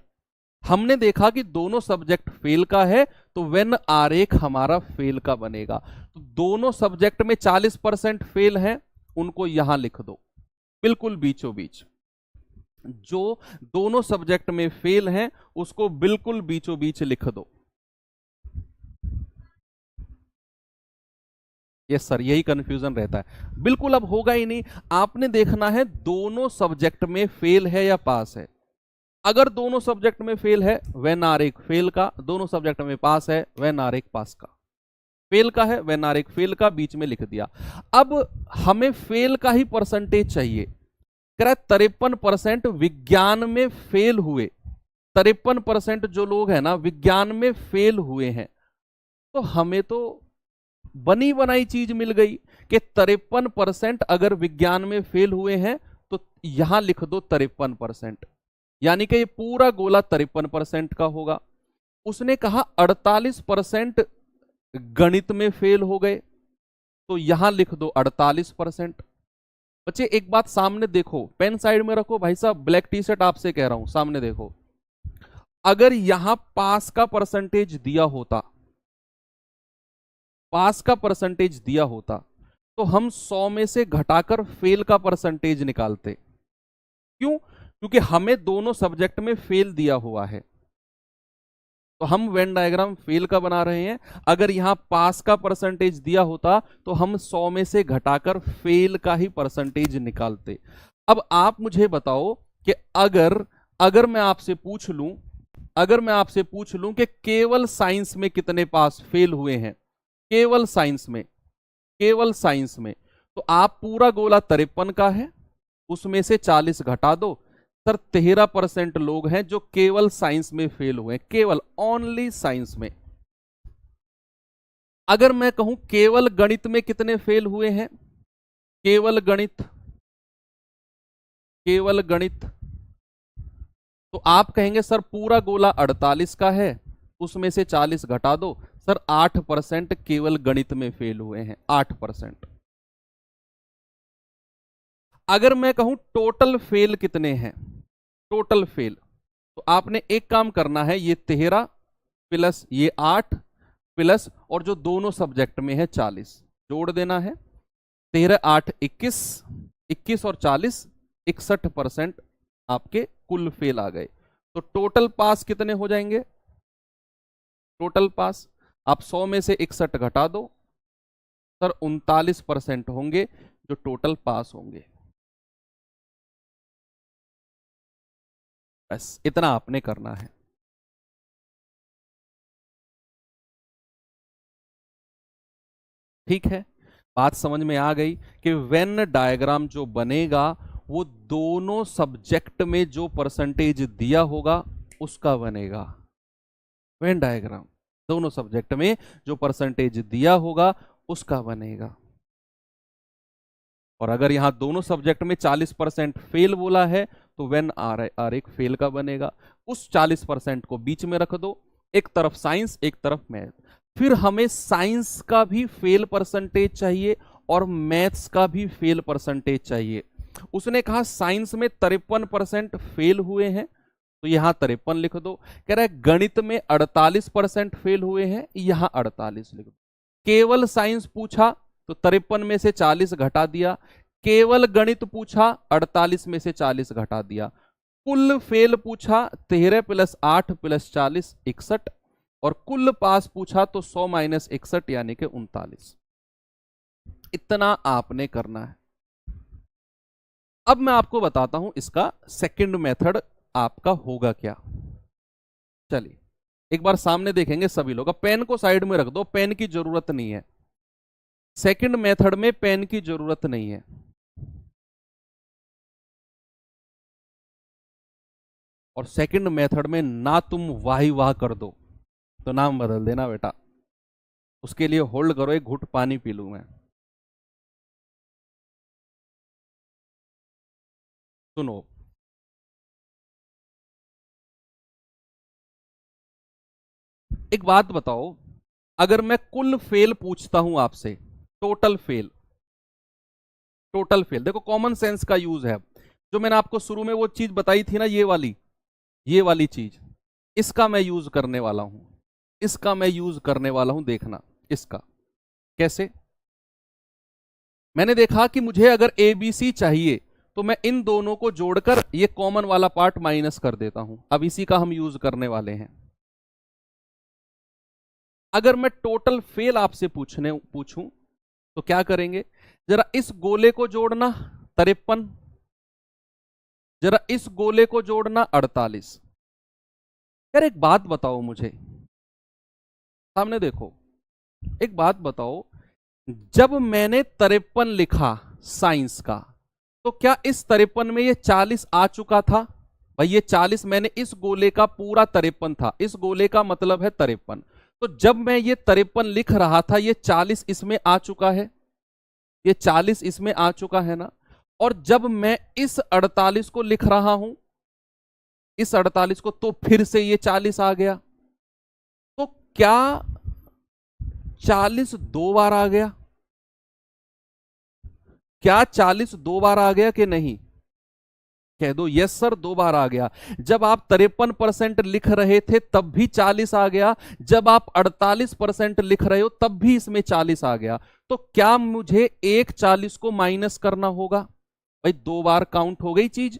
हमने देखा कि दोनों सब्जेक्ट फेल का है तो वेन आरेख हमारा फेल का बनेगा। तो दोनों सब्जेक्ट में 40% फेल है, उनको यहां लिख दो बिल्कुल बीचों बीच। जो दोनों सब्जेक्ट में फेल हैं उसको बिल्कुल बीचों बीच लिख दो। यस सर, यही कंफ्यूजन रहता है। बिल्कुल अब होगा ही नहीं। आपने देखना है दोनों सब्जेक्ट में फेल है या पास है। अगर दोनों सब्जेक्ट में फेल है वेन आरेख फेल का, दोनों सब्जेक्ट में पास है वेन आरेख पास का। फेल का है वेन आरेख फेल का, बीच में लिख दिया। अब हमें फेल का ही परसेंटेज चाहिए। कह रहा है 53% विज्ञान में फेल हुए। 53% जो लोग हैं ना विज्ञान में फेल हुए हैं। तो हमें तो बनी बनाई चीज मिल गई कि 53% अगर विज्ञान में फेल हुए हैं तो यहां लिख दो 53%, यानी कि ये पूरा गोला 53% का होगा। उसने कहा 48% गणित में फेल हो गए तो यहां लिख दो 48%। बच्चे एक बात सामने देखो, पेन साइड में रखो भाई साहब, ब्लैक टी शर्ट आपसे कह रहा हूं, सामने देखो। अगर यहां पास का परसेंटेज दिया होता, पास का परसेंटेज दिया होता तो हम 100 में से घटाकर फेल का परसेंटेज निकालते। क्यों? क्योंकि हमें दोनों सब्जेक्ट में फेल दिया हुआ है तो हम वेन डायग्राम फेल का बना रहे हैं। अगर यहां पास का परसेंटेज दिया होता तो हम 100 में से घटाकर फेल का ही परसेंटेज निकालते। अब आप मुझे बताओ कि अगर अगर मैं आपसे पूछ लूं, अगर मैं आपसे पूछ लूं कि केवल साइंस में कितने पास फेल हुए हैं, केवल साइंस में, केवल साइंस में, तो आप पूरा गोला 53 का है, उसमें से 40 घटा दो। सर 13% लोग हैं जो केवल साइंस में फेल हुए हैं, केवल ओनली साइंस में। अगर मैं कहूं केवल गणित में कितने फेल हुए हैं, केवल गणित, केवल गणित, तो आप कहेंगे सर पूरा गोला 48 का है, उसमें से 40 घटा दो। सर 8% केवल गणित में फेल हुए हैं, 8%। अगर मैं कहूं टोटल फेल कितने हैं, टोटल फेल, तो आपने एक काम करना है, ये 13 प्लस ये 8 प्लस और जो दोनों सब्जेक्ट में है 40 जोड़ देना है। 13 8 21, 21 और 40 61% आपके कुल फेल आ गए। तो टोटल पास कितने हो जाएंगे, टोटल पास आप 100 में से 61 घटा दो, सर 39% होंगे जो टोटल पास होंगे। बस इतना आपने करना है। ठीक है, बात समझ में आ गई कि वेन डायग्राम जो बनेगा वो दोनों सब्जेक्ट में जो परसेंटेज दिया होगा उसका बनेगा। वेन डायग्राम दोनों सब्जेक्ट में जो परसेंटेज दिया होगा उसका बनेगा। और अगर यहां दोनों सब्जेक्ट में 40% फेल बोला है तो वेन आर एक फेल का बनेगा। उस 40% को बीच में रख दो, एक तरफ साइंस एक तरफ मैथ। फिर हमें साइंस का भी फेल परसेंटेज चाहिए और मैथ्स का भी फेल परसेंटेज चाहिए। उसने कहा साइंस में 53% फेल हुए हैं, तो यहां 53 लिख दो। कह रहा है गणित में 48% फेल हुए हैं, यहां 48 लिख दो। केवल साइंस पूछा तो 53 में से 40 घटा दिया, केवल गणित पूछा 48 में से 40 घटा दिया। कुल फेल पूछा 13 प्लस 8 प्लस 40 61, और कुल पास पूछा तो 100 माइनस 61 यानी कि 39। इतना आपने करना है। अब मैं आपको बताता हूं इसका सेकंड मेथड आपका होगा क्या। चलिए एक बार सामने देखेंगे सभी लोग। अब पेन को साइड में रख दो, पेन की जरूरत नहीं है। सेकंड मेथड में पेन की जरूरत नहीं है। और सेकंड मेथड में ना तुम वाही वाह कर दो तो नाम बदल देना बेटा। उसके लिए होल्ड करो, एक घुट पानी पी लूं मैं। सुनो, एक बात बताओ, अगर मैं कुल फेल पूछता हूं आपसे, टोटल फेल, टोटल फेल, देखो कॉमन सेंस का यूज है। जो मैंने आपको शुरू में वो चीज बताई थी ना, ये वाली चीज, इसका मैं यूज करने वाला हूं, इसका मैं यूज करने वाला हूं। देखना इसका कैसे। मैंने देखा कि मुझे अगर ए बी सी चाहिए तो मैं इन दोनों को जोड़कर ये कॉमन वाला पार्ट माइनस कर देता हूं। अब इसी का हम यूज करने वाले हैं। अगर मैं टोटल फेल आपसे पूछूं तो क्या करेंगे, जरा इस गोले को जोड़ना 53, जरा इस गोले को जोड़ना 48। यार एक बात बताओ मुझे, सामने देखो, एक बात बताओ, जब मैंने 53 लिखा साइंस का, तो क्या इस 53 में ये 40 आ चुका था? भाई ये 40 मैंने इस गोले का पूरा 53 था, इस गोले का मतलब है 53। तो जब मैं ये 53 लिख रहा था ये 40 इसमें आ चुका है, ये 40 इसमें आ चुका है ना। और जब मैं इस 48 को लिख रहा हूं, इस 48 को, तो फिर से ये 40 आ गया। तो क्या 40 दो बार आ गया? क्या 40 दो बार आ गया कि नहीं? कह दो यस सर, दो बार आ गया। जब आप 53% लिख रहे थे तब भी 40 आ गया, जब आप 48% लिख रहे हो तब भी इसमें 40 आ गया। तो क्या मुझे एक 40 को माइनस करना होगा? भाई दो बार काउंट हो गई चीज,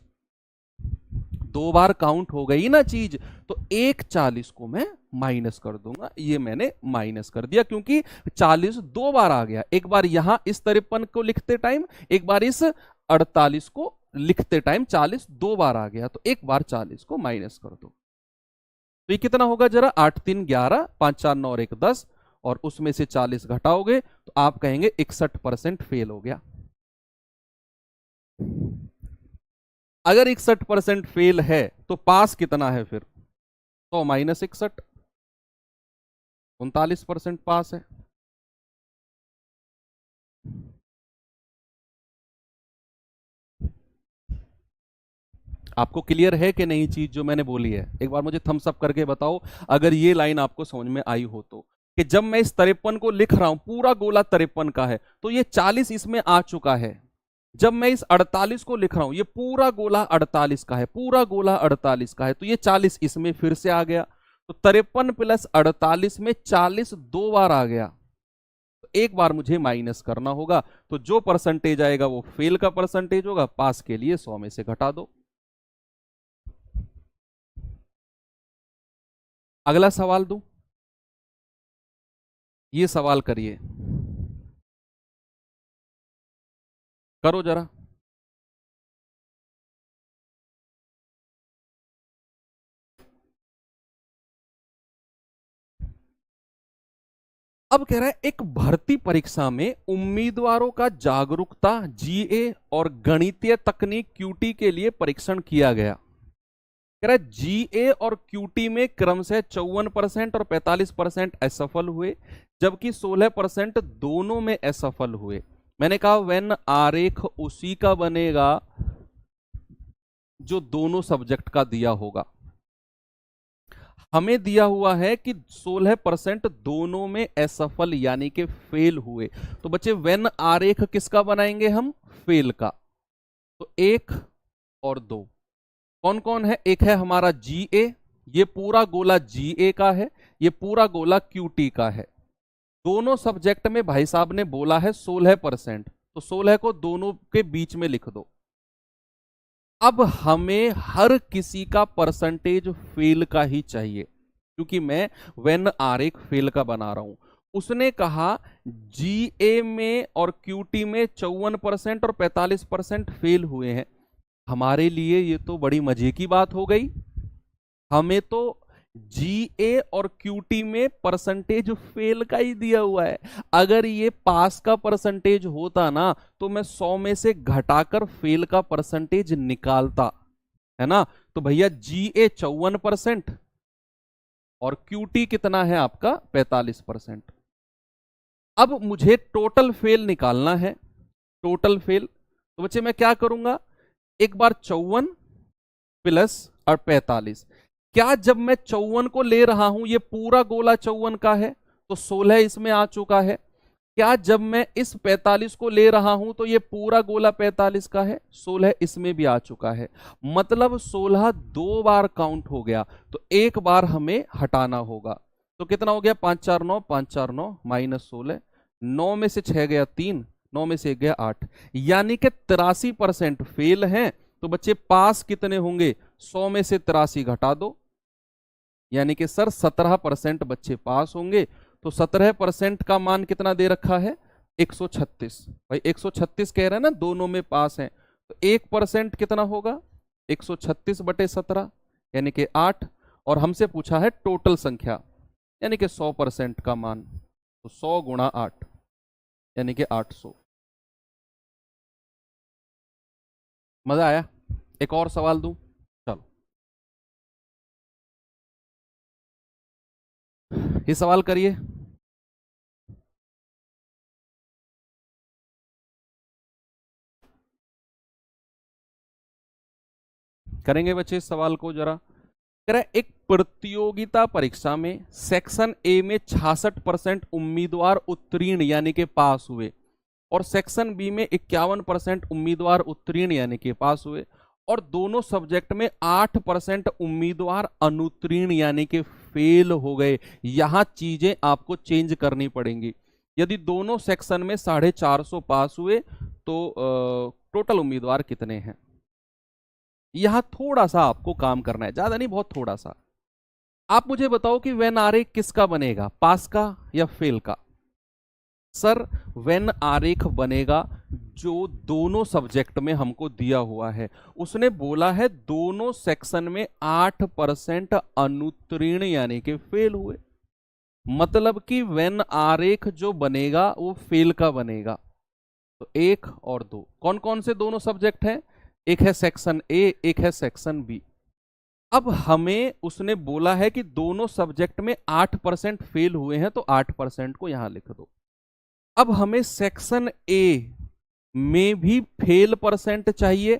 दो बार काउंट हो गई ना चीज, तो एक 40 को मैं माइनस कर दूंगा। ये मैंने माइनस कर दिया क्योंकि 40 दो बार आ गया। एक बार यहां इस 53 को लिखते टाइम, एक बार इस 48 को लिखते टाइम 40 दो बार आ गया, तो एक बार 40 को माइनस कर दो। तो ये कितना होगा जरा, 8 3 11, 5 4 9 और 1 10, और उसमें से 40 घटाओगे तो आप कहेंगे 61% फेल हो गया। अगर 61% फेल है तो पास कितना है फिर? 100 माइनस 61, 39% पास है। आपको क्लियर है कि नहीं चीज जो मैंने बोली है? एक बार मुझे थम्स अप करके बताओ अगर ये लाइन आपको समझ में आई हो तो। कि जब मैं इस 53 को लिख रहा हूं, पूरा गोला 53 का है, तो ये 40 इसमें आ चुका है। जब मैं इस 48 को लिख रहा हूं, ये पूरा गोला 48 का है, पूरा गोला 48 का है, तो ये 40 इसमें फिर से आ गया। तो 53 प्लस 48 में 40 दो बार आ गया, तो एक बार मुझे माइनस करना होगा। तो जो परसेंटेज आएगा वो फेल का परसेंटेज होगा, पास के लिए 100 में से घटा दो। अगला सवाल दूं? ये सवाल करिए, करो जरा। अब कह रहा है एक भर्ती परीक्षा में उम्मीदवारों का जागरूकता जीए और गणितीय तकनीक क्यूटी के लिए परीक्षण किया गया। कह रहा है जीए और क्यूटी में क्रमशः 54% और 45% असफल हुए, जबकि 16% दोनों में असफल हुए। मैंने कहा वेन आरेख उसी का बनेगा जो दोनों सब्जेक्ट का दिया होगा। हमें दिया हुआ है कि 16% दोनों में असफल यानी कि फेल हुए, तो बच्चे वेन आरेख किसका बनाएंगे हम? फेल का। तो 1 और 2 कौन कौन है? एक है हमारा जीए, ये पूरा गोला जीए का है, ये पूरा गोला क्यूटी का है। दोनों सब्जेक्ट में भाई साहब ने बोला है 16%, तो 16 को दोनों के बीच में लिख दो। अब हमें हर किसी का परसेंटेज फेल का ही चाहिए, क्योंकि मैं वेन आरेख फेल का बना रहा हूं। उसने कहा जीए में और क्यूटी में 54% और 45% फेल हुए हैं। हमारे लिए ये तो बड़ी मजे की बात हो गई। हमें तो जीए और क्यूटी में परसेंटेज फेल का ही दिया हुआ है। अगर ये पास का परसेंटेज होता ना, तो मैं 100 में से घटाकर फेल का परसेंटेज निकालता, है ना। तो भैया जीए 54% और क्यूटी कितना है आपका? 45%। अब मुझे टोटल फेल निकालना है, टोटल फेल। तो बच्चे मैं क्या करूंगा? एक बार 54 प्लस और 45। क्या जब मैं 54 को ले रहा हूं, ये पूरा गोला 54 का है, तो 16 इसमें आ चुका है। क्या जब मैं इस 45 को ले रहा हूं, तो ये पूरा गोला 45 का है, 16 इसमें भी आ चुका है। मतलब 16 दो बार काउंट हो गया, तो एक बार हमें हटाना होगा। तो कितना हो गया? 5 4 9, 5 4 9 माइनस 16, 9 में से 6 गया 3, 9 में से 1 गया 8, यानी कि 83% फेल हैं। तो बच्चे पास कितने होंगे? 100 में से 83 घटा दो, यानी कि सर 17% बच्चे पास होंगे। तो 17% का मान कितना दे रखा है? 136। भाई 136 कह रहे हैं ना, दोनों में पास हैं, तो 1% कितना होगा? 136/17 यानी कि 8। और हमसे पूछा है टोटल संख्या, यानी कि 100% का मान, तो 100 गुणा 8 यानी कि 800। मजा आया? एक और सवाल दूं? चलो, ये सवाल करिए। करेंगे बच्चे इस सवाल को जरा। कह रहा है एक प्रतियोगिता परीक्षा में सेक्शन ए में 66% उम्मीदवार उत्तीर्ण यानी कि पास हुए, और सेक्शन बी में 51% उम्मीदवार उत्तीर्ण यानी कि पास हुए, और दोनों सब्जेक्ट में 8% उम्मीदवार अनुत्तीर्ण यानी कि फेल हो गए। यहां चीजें आपको चेंज करनी पड़ेंगी। यदि दोनों सेक्शन में 450 पास हुए, तो टोटल उम्मीदवार कितने हैं? यहां थोड़ा सा आपको काम करना है, ज्यादा नहीं, बहुत थोड़ा सा। आप मुझे बताओ कि वेन आरेख किसका बनेगा, पास का या फेल का? सर वेन आरेख बनेगा जो दोनों सब्जेक्ट में हमको दिया हुआ है। उसने बोला है दोनों सेक्शन में 8% अनुत्तीर्ण यानी कि फेल हुए, मतलब कि वेन आरेख जो बनेगा वो फेल का बनेगा। तो 1 और 2 कौन कौन से दोनों सब्जेक्ट हैं? एक है सेक्शन ए, एक है सेक्शन बी। अब हमें उसने बोला है कि दोनों सब्जेक्ट में 8% फेल हुए हैं, तो 8% को यहां लिख दो। अब हमें सेक्शन ए में भी फेल परसेंट चाहिए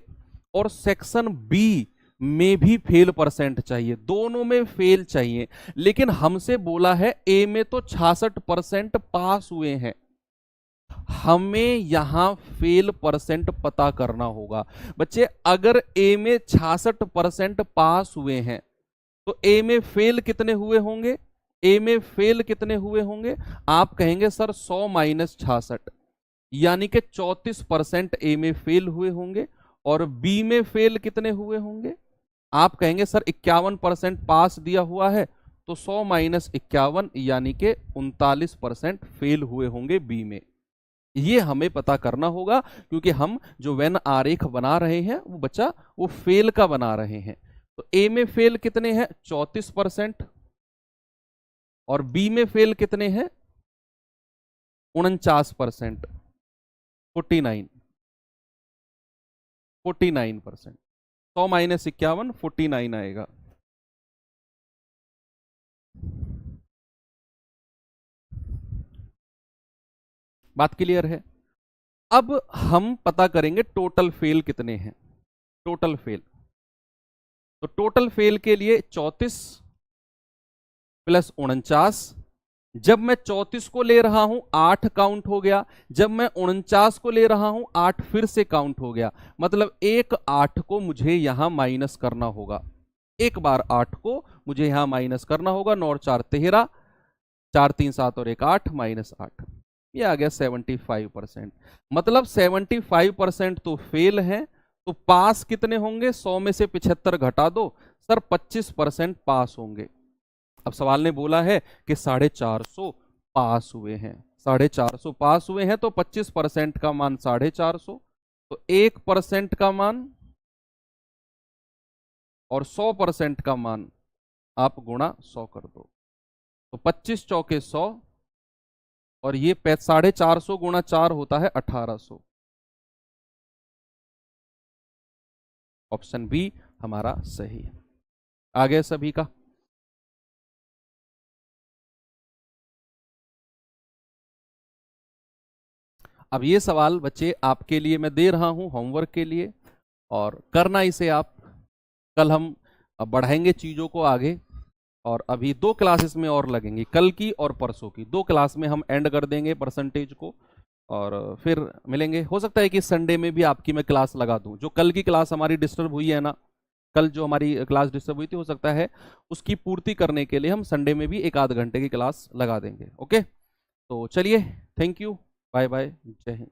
और सेक्शन बी में भी फेल परसेंट चाहिए, दोनों में फेल चाहिए। लेकिन हमसे बोला है ए में तो 66% पास हुए हैं, हमें यहां फेल परसेंट पता करना होगा। बच्चे अगर ए में 66% पास हुए हैं तो ए में फेल कितने हुए होंगे? ए में फेल कितने हुए होंगे? आप कहेंगे सर 100 माइनस 66, यानी कि 34% ए में फेल हुए होंगे। और बी में फेल कितने हुए होंगे? आप कहेंगे सर 51% पास दिया हुआ है, तो 100 माइनस 51 यानी कि 39% फेल हुए होंगे बी में। ये हमें पता करना होगा, क्योंकि हम जो वेन आरेख बना रहे हैं वो बच्चा वो फेल का बना रहे हैं। तो ए में फेल कितने हैं? 34%। और बी में फेल कितने हैं? 49%, 49%। 100 माइनस 51 49 आएगा। बात क्लियर है? अब हम पता करेंगे टोटल फेल कितने हैं। टोटल फेल, तो टोटल फेल के लिए 34 प्लस 49। जब मैं 34 को ले रहा हूं 8 काउंट हो गया, जब मैं 49 को ले रहा हूं 8 फिर से काउंट हो गया। मतलब एक 8 को मुझे यहां माइनस करना होगा, एक बार 8 को मुझे यहां माइनस करना होगा। 9 और 4 13, 4 3 7 और 1 8, माइनस 8, ये आ गया 75%। मतलब 75% तो फेल है, तो पास कितने होंगे? 100 में से 75 घटा दो सर, 25% पास होंगे। अब सवाल ने बोला है कि 450 पास हुए हैं, 450 पास हुए हैं, तो 25% का मान 450, तो 1% का मान और 100% का मान आप गुणा 100 कर दो, तो 25 चौके 100, और ये 450 गुणा 4 होता है 1800। ऑप्शन बी हमारा सही है। आगे सभी का अब ये सवाल बच्चे आपके लिए मैं दे रहा हूं होमवर्क के लिए, और करना इसे आप। कल हम बढ़ाएंगे चीजों को आगे, और अभी 2 क्लासेस में और लगेंगी, कल की और परसों की 2 क्लास में हम एंड कर देंगे परसेंटेज को, और फिर मिलेंगे। हो सकता है कि संडे में भी आपकी मैं क्लास लगा दूं। जो कल की क्लास हमारी डिस्टर्ब हुई है ना, कल जो हमारी क्लास डिस्टर्ब हुई थी, हो सकता है उसकी पूर्ति करने के लिए हम संडे में भी 1 आध घंटे की क्लास लगा देंगे। ओके, तो चलिए, थैंक यू, बाय बाय, जय हिंद।